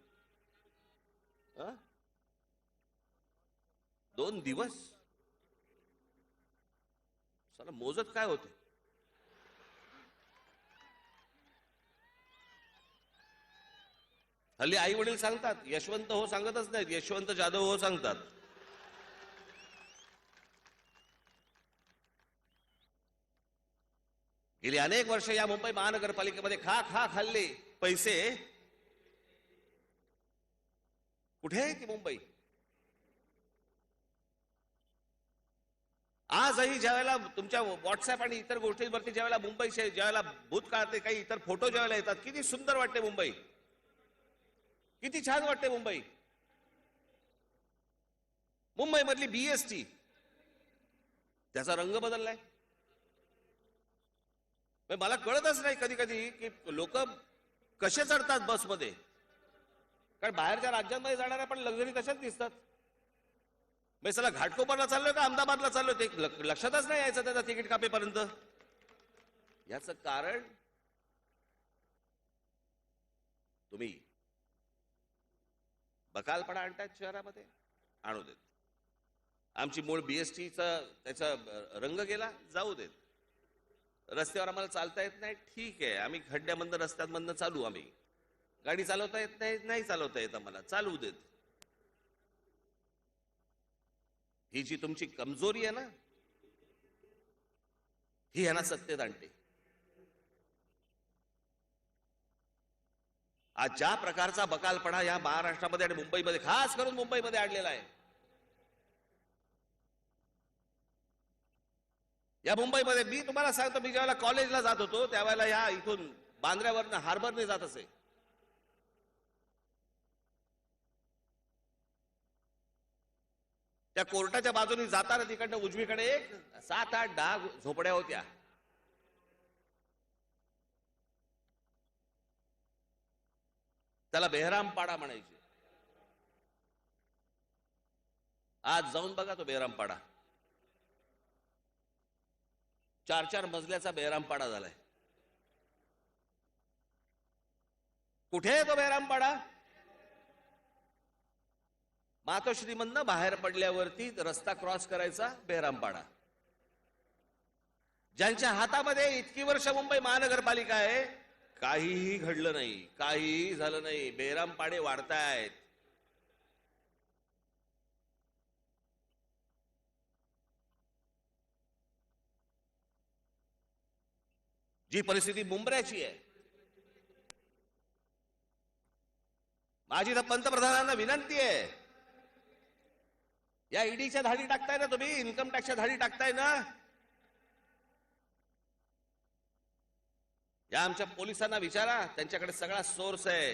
2 दिवस. साला मोजत काय होते? हल्ली आई वडील सांगतात, यशवंत हो सांगतच नाहीत, यशवंत जाधव हो सांगतात. गेली अनेक वर्ष या मुंबई महानगरपालिकेमध्ये खा खा खाल्ले पैसे. कुठे आहे ती मुंबई? आजही ज्यावेळेला तुमच्या व्हॉट्सअप आणि इतर गोष्टींवरती ज्यावेळेला मुंबईचे, ज्यावेळेला भूतकाळातले काही इतर फोटो ज्यावेळेला येतात, किती सुंदर वाटते मुंबई, किती छान वाटते मुंबई. मुंबईमधली बीएसटी, त्याचा रंग बदललाय. मला कळतच नाही कधी कधी की लोक कसे चढतात बसमध्ये. कारण बाहेरच्या राज्यांमध्ये जाणाऱ्या पण लक्झरी तशाच दिसतात. मी चला घाटकोपरला चाललोय का अहमदाबादला चाललोय ते लक्षातच नाही यायचं त्याचा तिकीट कापेपर्यंत. याचं कारण तुम्ही बकालपणा आणतायत शहरामध्ये. आणू देत. आमची मूळ बीएसटीचा त्याचा रंग गेला, जाऊ देत. रस्त्यावर आम्हाला चालता येत नाही, ठीक आहे, आम्ही खड्ड्यामधनं रस्त्यांमधनं चालू. आम्ही गाडी चालवता येत नाही, नाही चालवता येत आम्हाला, चालू देत. ही जी तुमची कमजोरी आहे ना, ही यांना सत्तेत आणते. आज ज्या प्रकारचा बकालपणा या महाराष्ट्रामध्ये आणि मुंबईमध्ये, खास करून मुंबईमध्ये आणलेला आहे. या मुंबईमध्ये मी तुम्हाला सांगतो, मी ज्यावेळेला कॉलेजला जात होतो त्यावेळेला या इथून बांद्र्यावरनं हार्बरने जात असे. त्या कोर्टाच्या बाजूने जाताना तिकडनं उजवीकडे एक 7-8-10 झोपड्या होत्या. त्याला बेहरामपाडा म्हणायचे. आज जाऊन बघा तो बेहरामपाडा. 4-4 मजल्याचा बेहरामपाडा झालाय. कुठे आहे तो बेहरामपाडा? मातोश्रीमधनं बाहेर पडल्यावरती रस्ता क्रॉस करायचा बेहरामपाडा. ज्यांच्या हातामध्ये इतकी वर्ष मुंबई महानगरपालिका आहे, काहीही घडलं नाही, काहीही झालं नाही. बेहरामपाडे वाढतायत. जी परिस्थिती मुंबऱ्याची आहे, माझी तर पंतप्रधानांना विनंती आहे, या ईडीच्या धाडी टाकताय ना तुम्ही, इन्कम टॅक्सच्या धाडी टाकताय ना, या आमच्या पोलिसांना विचारा, त्यांच्याकडे सगळा सोर्स आहे.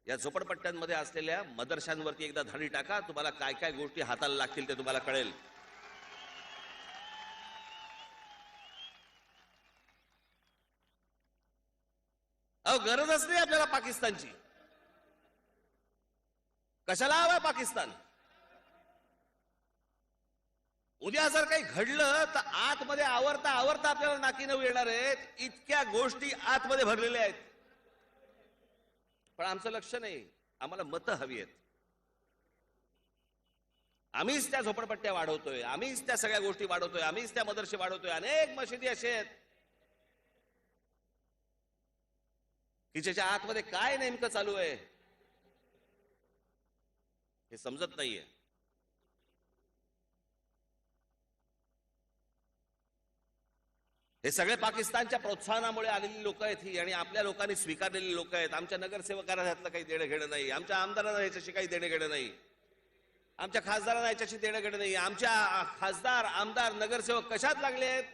या झोपडपट्ट्यांमध्ये असलेल्या मदरशांवरती एकदा धाडी टाका, तुम्हाला काय काय गोष्टी हाताला लागतील ते तुम्हाला कळेल. अहो, गरजच नाही आपल्याला पाकिस्तानची. कशाला हवाय पाकिस्तान? उद्या जर काही घडलं तर आतमध्ये आवरता आवरता आपल्याला नाकी नऊ येणार आहेत. इतक्या गोष्टी आतमध्ये भरलेल्या आहेत, पण आमचं लक्ष नाही. आम्हाला मतं हवी आहेत. आम्हीच त्या झोपडपट्ट्या वाढवतोय, आम्हीच त्या सगळ्या गोष्टी वाढवतोय, आम्हीच त्या मदरसे वाढवतोय. अनेक मशिदी असे आहेत की ज्याच्या आतमध्ये काय नेमकं चालू आहे हे समजत नाहीये. हे सगळे पाकिस्तानच्या प्रोत्साहनामुळे आलेली लोक आहेत ही, आणि आपल्या लोकांनी स्वीकारलेली लोक आहेत. आमच्या नगरसेवकांना ह्यातलं काही देणं घेणं नाही, आमच्या आमदारांना ह्याच्याशी काही देणं घेणं नाही, आमच्या खासदारांना ह्याच्याशी देणं घेणं नाही. आमच्या खासदार, आमदार, नगरसेवक कशात लागले आहेत?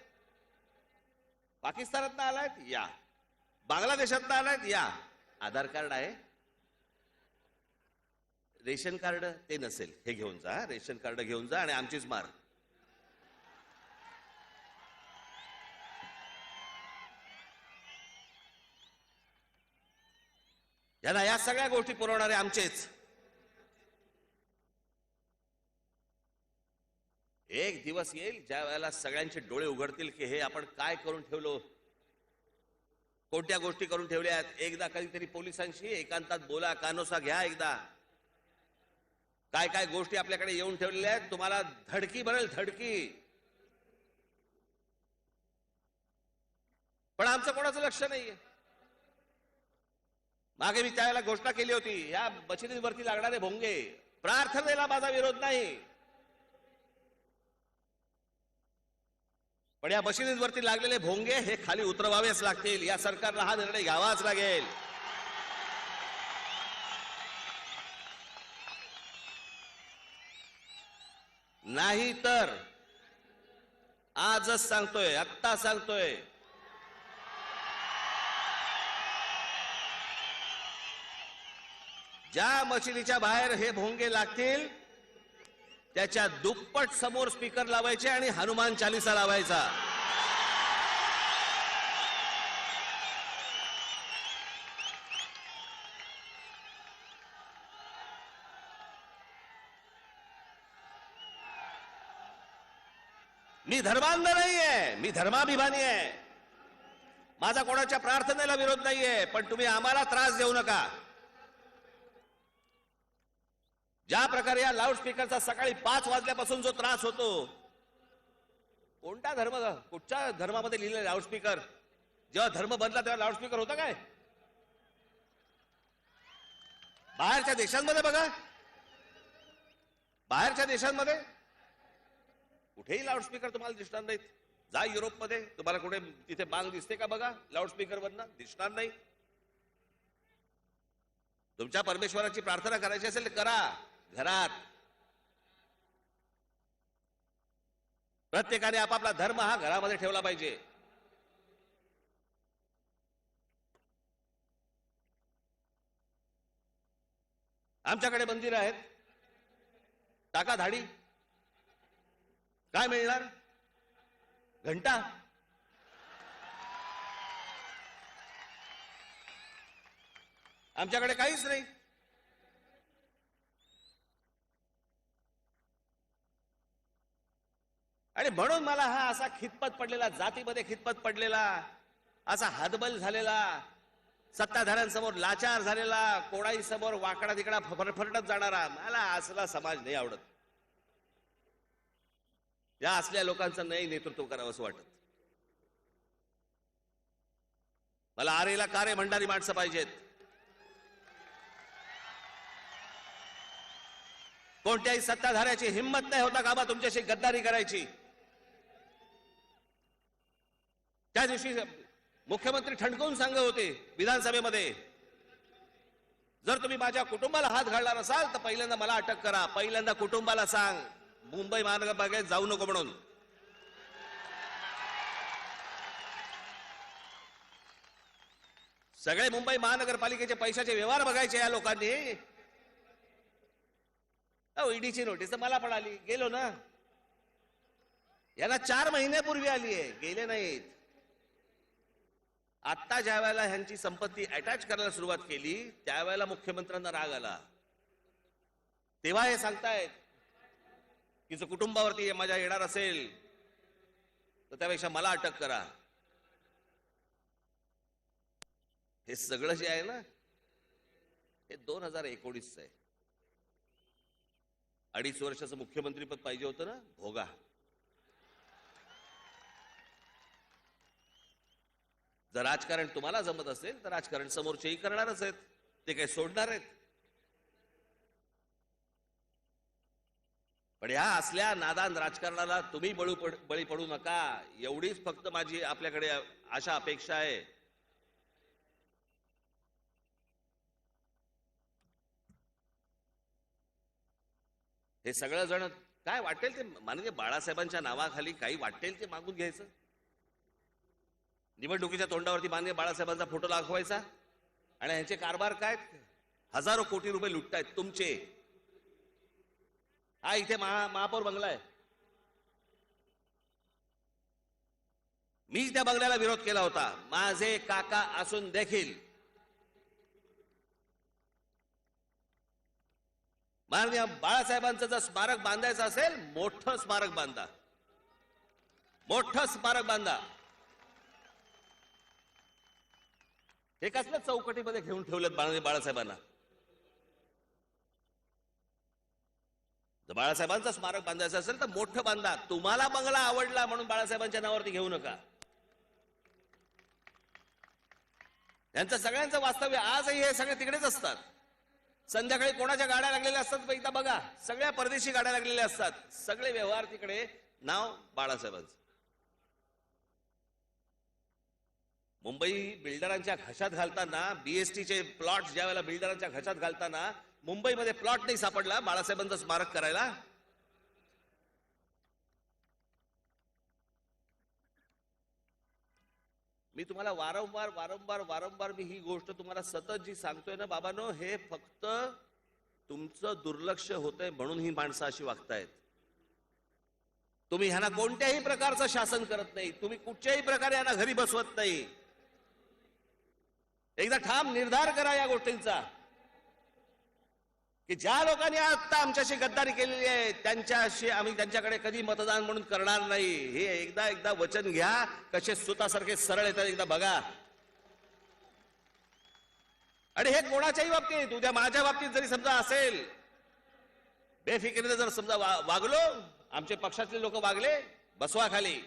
पाकिस्तानातनं आलायत या, बांगलादेशातनं आलायत या. आधार कार्ड आहे, रेशन कार्ड ते नसेल, हे घेऊन जा, रेशन कार्ड घेऊन जा आणि आमचीच मार. यांना या सगळ्या गोष्टी पुरवणारे आमचेच. एक दिवस येईल ज्या वेळेला सगळ्यांचे डोळे उघडतील की हे आपण काय करून ठेवलो, कोणत्या गोष्टी करून ठेवल्यात. एकदा कधीतरी पोलिसांशी एकांतात बोला, कानोसा घ्या एकदा. काय काय गोष्टी आपल्याकडे येऊन ठेवलेल्या आहेत, तुम्हाला धडकी भरेल, धडकी. पण आमचं कोणाचं लक्ष नाहीये. मागे मी त्यावेळेला घोषणा केली होती, या मशिदींवरती लागणारे भोंगे, प्रार्थनेला माझा विरोध नाही, पण या मशिदींवरती लागलेले भोंगे हे खाली उतरवावेच लागतील. या सरकारला हा निर्णय घ्यावाच लागेल. नाही तर आजच सांगतोय, आत्ता सांगतोय, ज्या मशिदीच्या बाहेर हे भोंगे लागतील त्याच्या दुप्पट समोर स्पीकर लावायचे आणि हनुमान चालीसा लावायचा. मी धर्मांध नाहीये, मी धर्माभिमानी आहे. माझा कोणाच्या प्रार्थनेला विरोध नाहीये, पण तुम्ही आम्हाला त्रास देऊ नका. ज्या प्रकारे या लाऊडस्पीकरचा सकाळी 5 वाजल्यापासून जो त्रास होतो, कोणता धर्म, कुठच्या धर्मामध्ये लिहिलेलं लाऊडस्पीकर? जेव्हा धर्म बदला तेव्हा लाऊडस्पीकर होता काय? बाहेरच्या देशांमध्ये बघा, बाहेरच्या देशांमध्ये कुठेही लाऊडस्पीकर तुम्हाला दिसणार नाहीत. जा युरोपमध्ये, तुम्हाला कुठे तिथे बांग दिसते का? बघा, लाऊडस्पीकर वरनं दिसणार नाही. तुमच्या परमेश्वराची प्रार्थना करायची असेल तर करा घरात. प्रत्येकाने आपापला धर्म हा घरामध्ये ठेवला पाहिजे. आमच्याकडे मंदिर आहेत, टाका धाडी. काय मिळणार? घंटा. आमच्याकडे काहीच नाही. आणि म्हणून मला हा असा खितपत पडलेला, जातीमध्ये खितपत पडलेला, असा हतबल झालेला, सत्ताधाऱ्यांसमोर लाचार झालेला, कोणाही समोर वाकडा तिकडा फरफरटत जाणारा, मला असला समाज नाही आवडत. या असल्या लोकांचं नाही नेतृत्व करावं असं वाटत. मला आरेला कारे म्हणणारी माणसं पाहिजेत. कोणत्याही सत्ताधाऱ्याची हिंमत नाही होता कामा तुमच्याशी गद्दारी करायची. त्या दिवशी मुख्यमंत्री ठणकावून सांगत होते विधानसभेमध्ये, जर तुम्ही माझ्या कुटुंबाला हात घालणार असाल तर पहिल्यांदा मला अटक करा, पहिल्यांदा कुटुंबाला सांग, मुंबई महानगरपालिकेत जाऊ नको म्हणून. सगळे मुंबई महानगरपालिकेचे पैशाचे व्यवहार बघायचे या लोकांनी. ईडीची नोटीस तर मला पण आली, गेलो ना. याला 4 महिन्यापूर्वी आली आहे, गेले नाहीत. आता ज्या वेळेला ह्यांची संपत्ती अटॅच करायला सुरुवात केली त्यावेळेला मुख्यमंत्र्यांना राग आला. तेव्हा हे सांगतायत की जो कुटुंबावरती मजा येणार असेल तर त्यापेक्षा मला अटक करा. हे सगळं जे आहे ना, हे 2019 आहे. 2.5 वर्षाचं मुख्यमंत्रीपद पाहिजे होतं ना, भोगा. जर राजकारण तुम्हाला जमत असेल तर राजकारण समोरचेही करणारच आहेत, ते काही सोडणार आहेत. पण ह्या असल्या नादान राजकारणाला तुम्ही बळी पडू नका, एवढीच फक्त माझी आपल्याकडे आशा अपेक्षा आहे. हे सगळं जण काय वाटेल ते माननीय बाळासाहेबांच्या नावाखाली काही वाटेल ते मागून घ्यायचं, निवडणुकीच्या तोंडावरती माननीय बाळासाहेबांचा फोटो दाखवायचा आणि ह्यांचे कारभार काय, हजारो कोटी रुपये लुटतायत तुमचे. हा इथे महापौर बंगला आहे, मी त्या बंगल्याला विरोध केला होता, माझे काका असून देखील. माननीय बाळासाहेबांचं जर स्मारक बांधायचं असेल, मोठं स्मारक बांधा, मोठं स्मारक बांधा. हे कसल्या चौकटीमध्ये घेऊन ठेवलेत माननीय बाळासाहेबांना. जर बाळासाहेबांचं स्मारक बांधायचं असेल तर मोठं बांधा. तुम्हाला बंगला आवडला म्हणून बाळासाहेबांच्या नावावरती घेऊ नका. यांचं सगळ्यांचं वास्तव्य आजही हे सगळे तिकडेच असतात. संध्याकाळी कोणाच्या गाड्या लागलेल्या असतात एकदा बघा, सगळ्या परदेशी गाड्या लागलेल्या असतात, सगळे व्यवहार तिकडे, नाव बाळासाहेबांचं. मुंबई बिल्डरांच्या घशात घालताना, बीएसटीचे प्लॉट ज्या वेळेला बिल्डरांच्या घशात घालताना मुंबईमध्ये प्लॉट नाही सापडला बाळासाहेबांचं स्मारक करायला. मी तुम्हाला वारंवार वारंवार वारंवार मी ही गोष्ट तुम्हाला सतत जी सांगतोय ना बाबांनो, हे फक्त तुमचं दुर्लक्ष होतंय म्हणून ही माणसं अशी वागतायत. तुम्ही ह्यांना कोणत्याही प्रकारचं शासन करत नाही, तुम्ही कुठच्याही प्रकारे यांना घरी बसवत नाही. एकदा ठाम निर्धार करा या गोष्टींचा, की ज्या लोकांनी आता आमच्याशी गद्दारी केलेली आहे त्यांच्याशी आम्ही त्यांच्याकडे कधी मतदान म्हणून करणार नाही. हे एकदा वचन घ्या. कसे सुतासारखे सरळ येतात एकदा बघा. आणि हे कोणाच्याही बाबतीत, उद्या माझ्या बाबतीत जरी समजा असेल, बेफिकिरीने जर समजा वागलो, आमचे पक्षातले लोक वागले, बसवा खाली.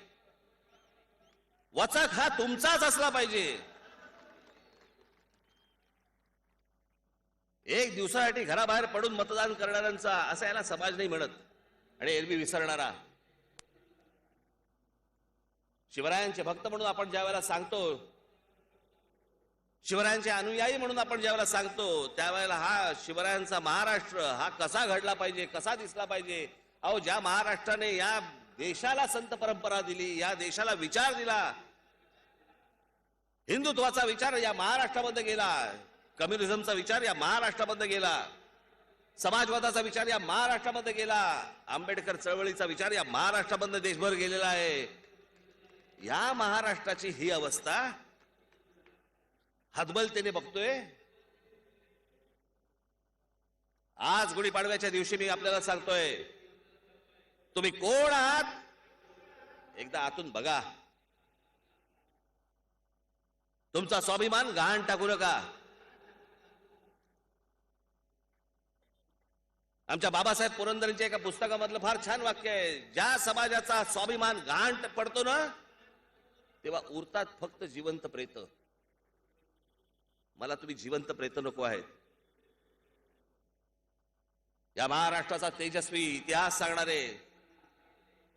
वचक हा तुमचाच असला पाहिजे. एक दिवसासाठी घराबाहेर पडून मतदान करणाऱ्यांचा असं याला समाज नाही म्हणत. आणि एरवी विसरणारा शिवरायांचे भक्त म्हणून आपण ज्या वेळेला सांगतो, शिवरायांचे अनुयायी म्हणून आपण ज्या वेळेला सांगतो, त्यावेळेला हा शिवरायांचा महाराष्ट्र हा कसा घडला पाहिजे, कसा दिसला पाहिजे. अहो, ज्या महाराष्ट्राने या देशाला संत परंपरा दिली, या देशाला विचार दिला, हिंदुत्वाचा विचार या महाराष्ट्रामध्ये गेला, कम्युनिझमचा विचार या महाराष्ट्रामध्ये गेला, समाजवादाचा विचार या महाराष्ट्रामध्ये गेला, आंबेडकर चळवळीचा विचार या महाराष्ट्रामध्ये देशभर गेलेला आहे. या महाराष्ट्राची ही अवस्था हतबलतेने बघतोय. आज गुढीपाडव्याच्या दिवशी मी आपल्याला सांगतोय, तुम्ही कोण आहात एकदा आतून बघा. तुमचा स्वाभिमान गहाण टाकू नका. आमच्या बाबासाहेब पुरंदरेंच्या एका पुस्तकामधलं फार छान वाक्य आहे, ज्या समाजाचा स्वाभिमान गहाण पडतो ना तेव्हा उरतात फक्त जिवंत प्रेत. मला तुम्ही जिवंत प्रेत नको आहेत. या महाराष्ट्राचा तेजस्वी इतिहास सांगणारे,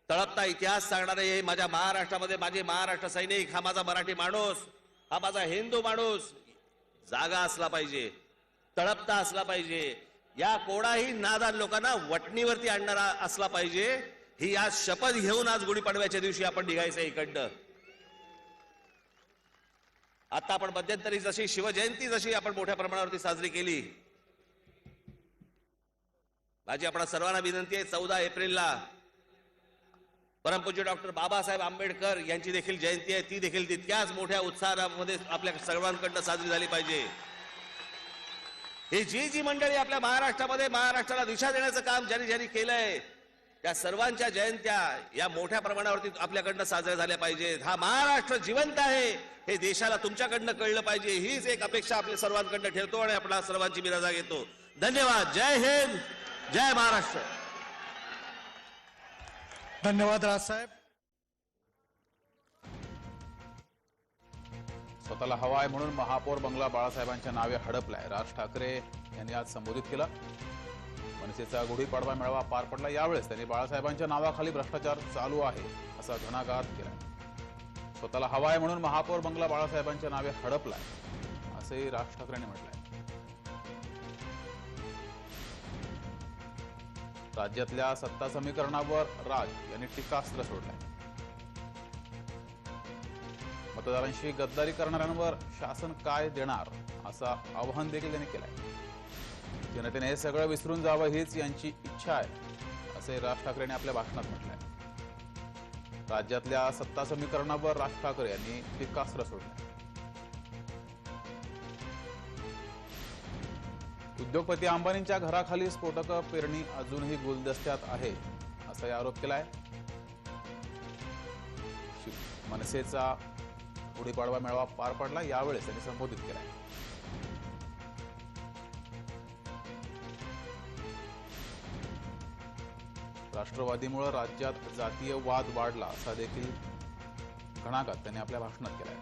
तळपता इतिहास सांगणारे, हे माझ्या महाराष्ट्रामध्ये माझे महाराष्ट्र सैनिक, हा माझा मराठी माणूस, हा माझा हिंदू माणूस जागा असला पाहिजे, तळपता असला पाहिजे. या कोणाही नादान लोकांना वटणीवरती आणणारा असला पाहिजे. ही आज शपथ घेऊन आज गुढीपाडव्याच्या दिवशी आपण निघायचं इकडनं. आता आपण मध्यंतरी जशी शिवजयंती जशी आपण मोठ्या प्रमाणावरती साजरी केली, माझी आपणा सर्वांना विनंती आहे, 14 एप्रिलला परमपूज्य डॉक्टर बाबासाहेब आंबेडकर यांची देखील जयंती आहे, ती देखील तितक्याच मोठ्या उत्साहामध्ये आपल्या सर्वांकडनं साजरी झाली पाहिजे. ही जी मंडळी आपल्या महाराष्ट्रामध्ये महाराष्ट्राला दिशा देण्याचं काम ज्यांनी केलंय, त्या सर्वांच्या जयंत्या या मोठ्या प्रमाणावरती आपल्याकडनं साजऱ्या झाल्या पाहिजेत. हा महाराष्ट्र जिवंत आहे हे देशाला तुमच्याकडनं कळलं पाहिजे, हीच एक अपेक्षा आपल्या सर्वांकडनं ठेवतो आणि आपल्या सर्वांची मी रजा घेतो. धन्यवाद. जय हिंद, जय महाराष्ट्र. धन्यवाद राजसाहेब. स्वतःला हवा आहे म्हणून महापौर बंगला बाळासाहेबांच्या नावे हडपलाय. राज ठाकरे यांनी आज संबोधित केलं. मनसेचा गुढीपाडवा मेळावा पार पडला. यावेळेस त्यांनी बाळासाहेबांच्या नावाखाली भ्रष्टाचार चालू आहे असा घणाघात केला. स्वतःला हवा आहे म्हणून महापौर बंगला बाळासाहेबांच्या नावे हडपलाय असंही राज ठाकरेंनी म्हटलंय. राज्यातल्या सत्ता समीकरणावर राज यांनी टीकास्त्र सोडलंय. मतदारांशी गद्दारी करणाऱ्यांवर शासन काय देणार असं आवाहन देखील त्यांनी केलंय. जनतेने हे सगळं विसरून जावं हीच यांची इच्छा आहे असे राज ठाकरेंनी आपल्या भाषणात म्हटलंय. राज्यातल्या सत्ता समीकरणावर राज ठाकरे यांनी टीकास्त्र सोडलंय. उद्योगपती अंबानींच्या घराखाली स्फोटक पेरणी अजूनही गुलदस्त्यात आहे असाही आरोप केलाय. मनसेचा गुढीपाडवा मेळावा पार पडला. यावेळेस त्यांनी संबोधित केलाय. राष्ट्रवादीमुळे राज्यात जातीय वाद वाढला असा देखील घणाघात त्यांनी आपल्या भाषणात केलाय.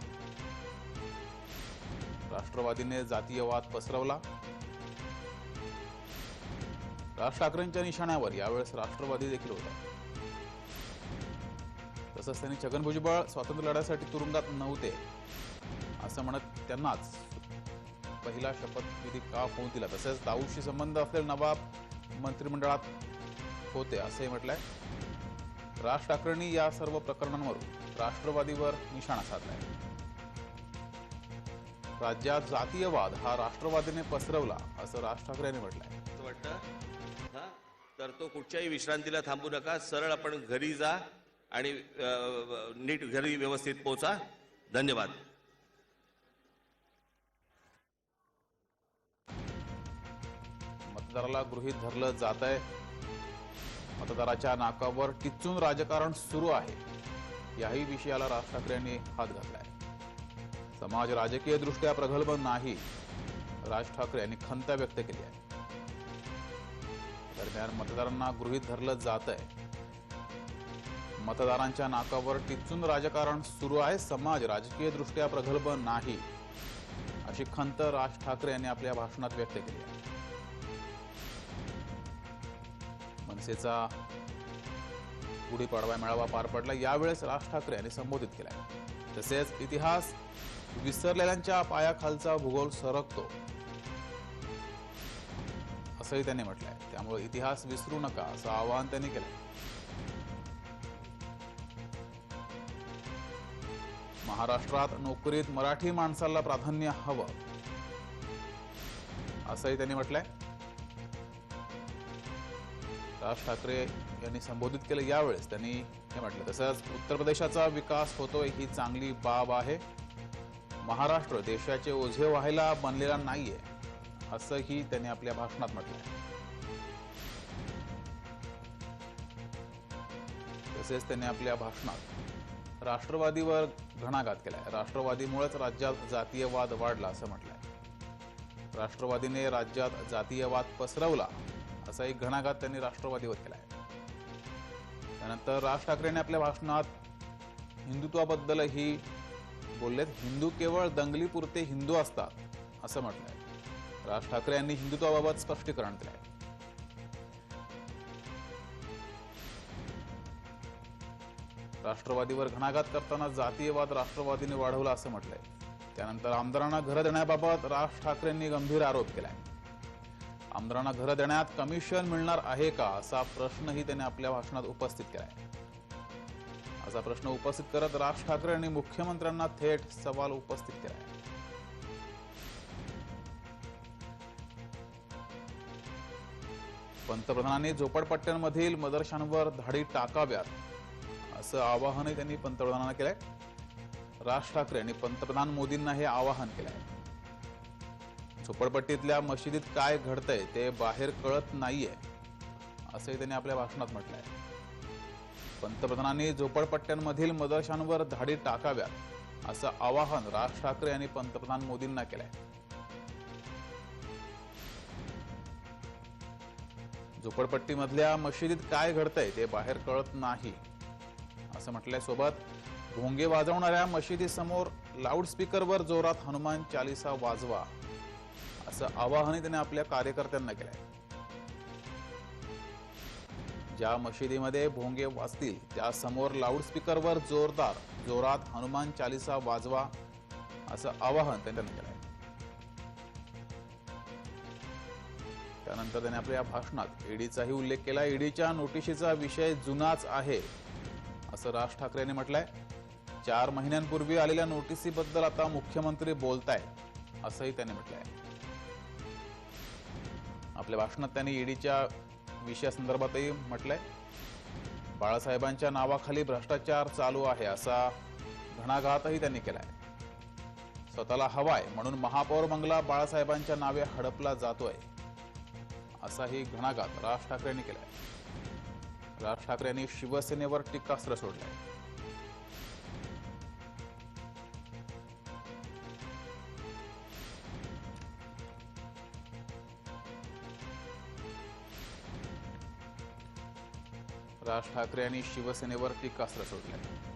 राष्ट्रवादीने जातीय वाद पसरवला. राज ठाकरेंच्या निशाण्यावर यावेळेस राष्ट्रवादी देखील होता. तसंच त्यांनी छगन भुजबळ स्वातंत्र्य लढ्यासाठी तुरुंगात नव्हते असं म्हणत त्यांनाच पहिला शपथविधी का होऊन दिला. तसेच दाऊदशी संबंध असलेले नवाब मंत्रिमंडळात होते असंही म्हटलंय. राज ठाकरेंनी या सर्व प्रकरणांवरून राष्ट्रवादीवर निशाणा साधलाय. राज्यात जातीय वाद हा राष्ट्रवादीने पसरवला असं राज ठाकरे यांनी म्हटलंय. असं वाटतं हा, तर तो कुठच्याही विश्रांतीला थांबू नका. सरळ आपण घरी जा आणि नीट घरी व्यवस्थित पोहोचा. धन्यवाद. मतदाराला गृहीत धरलं जात आहे. मतदाराच्या नाकावर टिच्चून राजकारण सुरू आहे. याही विषयाला राज ठाकरे यांनी हात घातलाय. समाज राजकीय दृष्ट्या प्रगल्भ नाही राज ठाकरे यांनी खंत व्यक्त केली आहे. दरम्यान मतदारांना गृहीत धरलं जात आहे. मतदारांच्या नाकावर टिच्चून राजकारण सुरू आहे. समाज राजकीय दृष्ट्या प्रगल्भ नाही अशी खंत राज ठाकरे यांनी आपल्या भाषणात व्यक्त केली आहे. मनसेचा गुढीपाडवा मेळावा पार पडला. यावेळेस राज ठाकरे यांनी संबोधित केलाय. तसेच इतिहास विसरलेल्यांच्या पायाखालचा भूगोल सरकतो असंही त्यांनी म्हटलंय. त्यामुळे इतिहास विसरू नका असं आवाहन त्यांनी केलंय. महाराष्ट्रात नोकरीत मराठी माणसाला प्राधान्य हवं असंही त्यांनी म्हटलंय. राज ठाकरे यांनी संबोधित केलं. यावेळेस त्यांनी हे म्हटलं. तसंच उत्तर प्रदेशाचा विकास होतोय ही चांगली बाब आहे. महाराष्ट्र देशाचे ओझे व्हायला बनलेला नाहीये असंही त्यांनी आपल्या भाषणात म्हटलंय. तसेच त्यांनी आपल्या भाषणात राष्ट्रवादीवर घणाघात केलाय. राष्ट्रवादीमुळेच राज्यात जातीय वाद वाढला असं म्हटलंय. राष्ट्रवादीने राज्यात जातीय वाद पसरवला असाही घणाघात त्यांनी राष्ट्रवादीवर केलाय. त्यानंतर राज ठाकरेंनी आपल्या भाषणात हिंदुत्वाबद्दलही बोललेत. हिंदू केवळ दंगलीपुरते हिंदू असतात असं म्हटलंय. राज ठाकरे यांनी हिंदुत्वाबाबत स्पष्टीकरण दिलंय. राष्ट्रवादीवर घणाघात करताना जातीयवाद राष्ट्रवादीने वाढवला असं म्हटलंय. त्यानंतर आमदारांना घरं देण्याबाबत राज ठाकरेंनी गंभीर आरोप केलाय. आमदारांना घरं देण्यात कमिशन मिळणार आहे का असा प्रश्नही त्यांनी आपल्या भाषणात उपस्थित केलाय. असा प्रश्न उपस्थित करत राज ठाकरे यांनी मुख्यमंत्र्यांना थेट सवाल उपस्थित केलाय. पंतप्रधानांनी झोपडपट्ट्यांमधील मदरशांवर धाडी टाकाव्यात असं आवाहनही त्यांनी पंतप्रधानांना केलंय. राज ठाकरे यांनी पंतप्रधान मोदींना हे आवाहन केलंय. झोपडपट्टीतल्या मशिदीत काय घडतंय ते बाहेर कळत नाहीये असंही त्यांनी आपल्या भाषणात म्हटलंय. पंतप्रधानांनी झोपडपट्ट्यांमधील मदरशांवर धाडी टाकाव्यात असं आवाहन राज ठाकरे यांनी पंतप्रधान मोदींना केलंय. झोपडपट्टीमधल्या मशिदीत काय घडतंय ते बाहेर कळत नाही असं म्हटलंय. सोबत भोंगे वाजवणाऱ्या मशिदीसमोर लाऊडस्पीकरवर जोरात हनुमान चालीसा वाजवा असं आवाहनही त्याने आपल्या कार्यकर्त्यांना केलंय. ज्या मशिदीमध्ये भोंगे वाजतील त्यासमोर लाऊडस्पीकरवर जोरात हनुमान चालीसा वाजवा असं आवाहन त्यांनी केलंय. त्यानंतर त्याने आपल्या भाषणात ईडीचाही उल्लेख केला. ईडीच्या नोटिशीचा विषय जुनाच आहे असं राज ठाकरे यांनी म्हटलंय. 4 महिन्यांपूर्वी आलेल्या नोटिसीबद्दल आता मुख्यमंत्री बोलतायत असंही त्यांनी म्हटलंय. आपल्या भाषणात त्यांनी ईडीच्या विषयासंदर्भातही म्हटलंय. बाळासाहेबांच्या नावाखाली भ्रष्टाचार चालू आहे असा घणाघातही त्यांनी केलाय. स्वतःला हवाय म्हणून महापौर बंगला बाळासाहेबांच्या नावे हडपला जातोय असाही घणाघात राज ठाकरे यांनी केलाय. राज ठाकरे यांनी शिवसेनेवर टीकास्त्र सोडलंय. राज ठाकरे यांनी शिवसेनेवर टीकास्त्र सोडलंय.